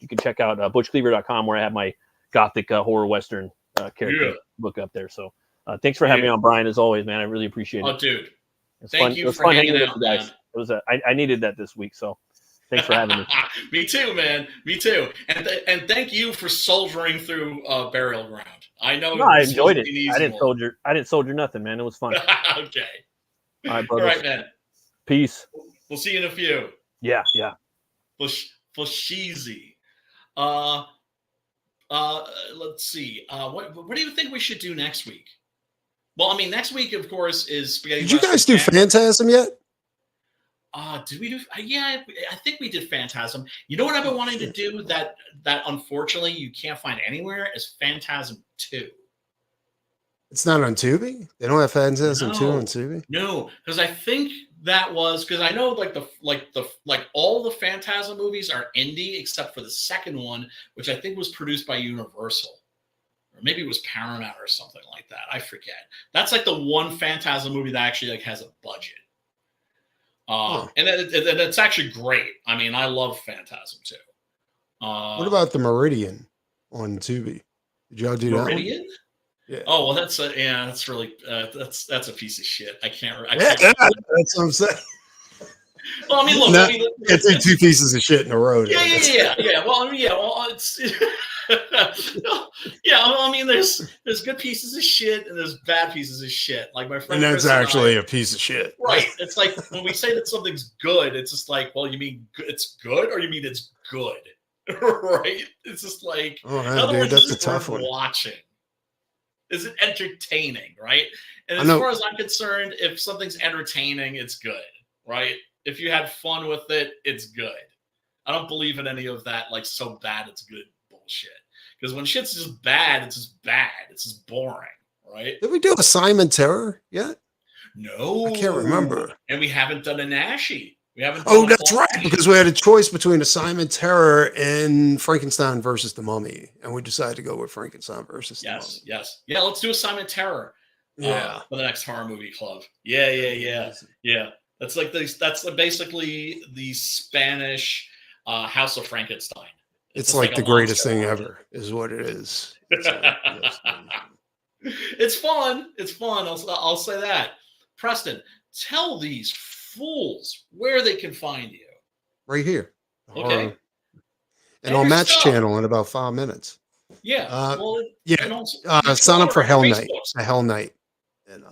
can check out butchcleaver.com where I have my gothic horror western character book up there. So thanks for having me on, Brian, as always, man. I really appreciate it. Oh, dude. It's Thank fun. you It was for fun hanging hanging out, with you guys. man. It was I needed that this week, so thanks for having me. Me too, man. Me too. And thank you for soldiering through Burial Ground. I know. No, I enjoyed it. I didn't soldier nothing, man. It was fun. Okay. All right, All brothers. right, man. Peace. We'll see you in a few. Yeah. Fashizi. Let's see. What do you think we should do next week? Well, I mean, next week, of course, is Spaghetti. Did you guys do Phantasm yet? Did we do? Yeah, I think we did Phantasm. You know what I've been wanting to do that unfortunately you can't find anywhere is Phantasm 2. It's not on Tubi? They don't have Phantasm 2 on Tubi? No, because I think that was because I know like all the Phantasm movies are indie except for the second one, which I think was produced by Universal. Or maybe it was Paramount or something like that. I forget. That's like the one Phantasm movie that actually like has a budget. And it's actually great. I mean, I love Phantasm too. What about the Meridian on Tubi? Did y'all do Meridian? That one? Yeah. Oh well, that's really that's a piece of shit. I can't. That's what I'm saying. Well, I mean, look, it's two pieces of shit in a row. Yeah. Well, I mean, it's yeah. Well, I mean, there's good pieces of shit and there's bad pieces of shit. Like my friend, and that's actually a piece of shit, right? It's like when we say that something's good, it's just like, well, you mean it's good, or you mean it's good, right? It's just like, oh, man, in other words, that's a tough one. Watching. Is it entertaining, right? And as far as I'm concerned, if something's entertaining, it's good, right? If you had fun with it, it's good. I don't believe in any of that, like, so bad it's good bullshit. Because when shit's just bad, it's just bad. It's just boring, right? Did we do a Simon Terror yet? No. I can't remember. And we haven't done a Nashi. We haven't. Oh, done a that's fall right, movie. because we had a choice between Assignment Terror and Frankenstein versus the Mummy, and we decided to go with Frankenstein versus the Mummy. Yes. Yeah, let's do Assignment Terror. Yeah. For the next horror movie club. Yeah. That's like that's basically the Spanish House of Frankenstein. It's just like a the greatest monster thing movie. ever, is what it is. It's fun. It's fun. I'll say that. Preston, tell these fools where they can find you. Right here. Okay. And on your Match stuff. Channel in about 5 minutes. Yeah. Yeah. Also, Sign up for Hell Night. Facebooks. A Hell Night. And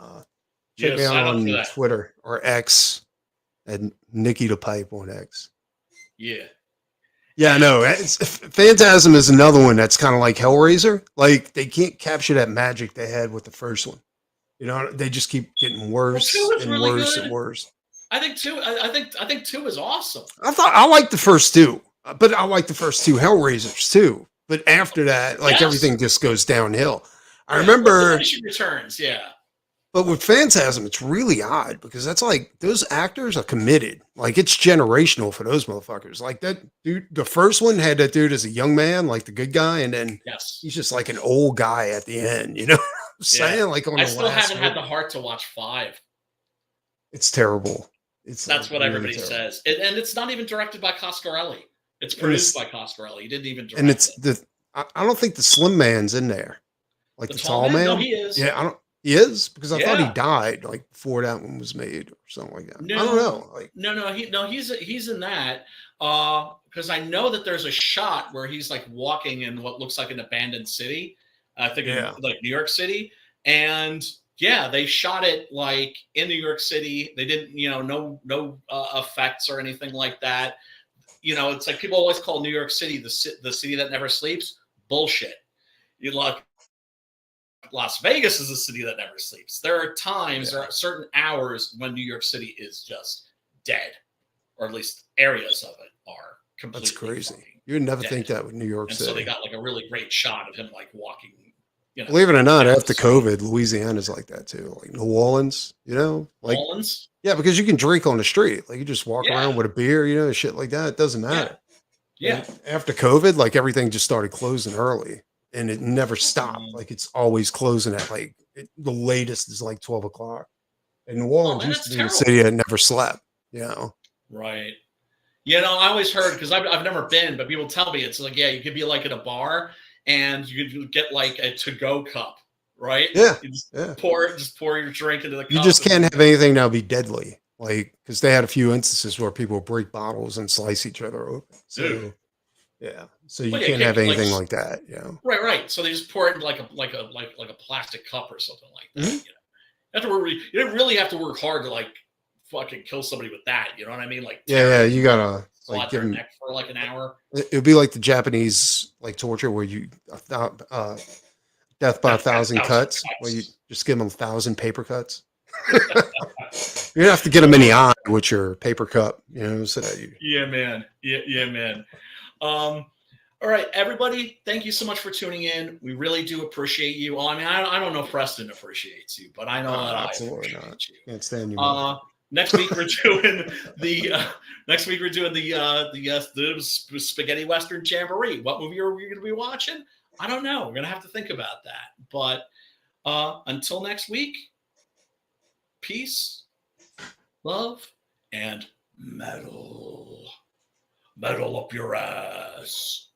check me out sign up for on that. Twitter or X and Nikki the Pipe on X. Yeah. Yeah, I know. Phantasm is another one that's kind of like Hellraiser. Like, they can't capture that magic they had with the first one. You know, they just keep getting worse and really worse good. and worse. I think two. I think 2 is awesome. I like the first 2, but I like the first 2 Hellraisers too. But after that, like everything just goes downhill. I remember Diminishing returns. Yeah. But with Phantasm, it's really odd because that's like those actors are committed. Like it's generational for those motherfuckers. Like that dude, the first one had that dude as a young man, like the good guy, and then he's just like an old guy at the end. You know what I'm saying? Like on I the still last haven't had the heart to watch 5. It's terrible. That's what everybody says, and it's not even directed by Coscarelli. It's produced by Coscarelli. He didn't even direct and it's it. I don't think the Slim Man's in there. Like the tall man? No, he is. Yeah, I don't. He is, because I thought he died like before that one was made or something like that. No, I don't know. Like he's in that. Because I know that there's a shot where he's like walking in what looks like an abandoned city. I think in like New York City, and they shot it like in New York City. They didn't, no effects or anything like that. It's like people always call New York City the city that never sleeps. Bullshit. You look. Las Vegas is a city that never sleeps. There are times, there are certain hours when New York City is just dead, or at least areas of it are completely. That's crazy. You would never think that with New York City. So they got like a really great shot of him like walking. Believe it or not, after COVID, Louisiana's like that too. Like New Orleans, like New Orleans. Yeah, because you can drink on the street. Like you just walk around with a beer, shit like that. It doesn't matter. Yeah. And after COVID, like everything just started closing early. And it never stopped. Like it's always closing at like the latest is like 12 o'clock. And New Orleans used to be a city that never slept. Right. I always heard, because I've never been, but people tell me it's like you could be like at a bar and you could get like a to-go cup, right? Yeah. You just pour your drink into the cup. You just can't have anything that'll be deadly. Like because they had a few instances where people break bottles and slice each other open. So. Yeah, so you can't have anything like that. Yeah, right. So they just pour it in like a plastic cup or something like that. Mm-hmm. You have to work. You don't really have to work hard to like fucking kill somebody with that. You know what I mean? Like you gotta like give their neck for like an hour. It would be like the Japanese like torture where you death by 1,000 cuts, where you just give them 1,000 paper cuts. You have to get them in the eye with your paper cup, so that you. Yeah, man. Yeah, man. All right, everybody. Thank you so much for tuning in. We really do appreciate you. Well, I mean, I don't know if Preston appreciades you, but I know that I appreciate you. Can't stand you. Next week we're doing the spaghetti western jamboree. What movie are we going to be watching? I don't know. We're going to have to think about that. But until next week, peace, love, and metal. Metal up your ass.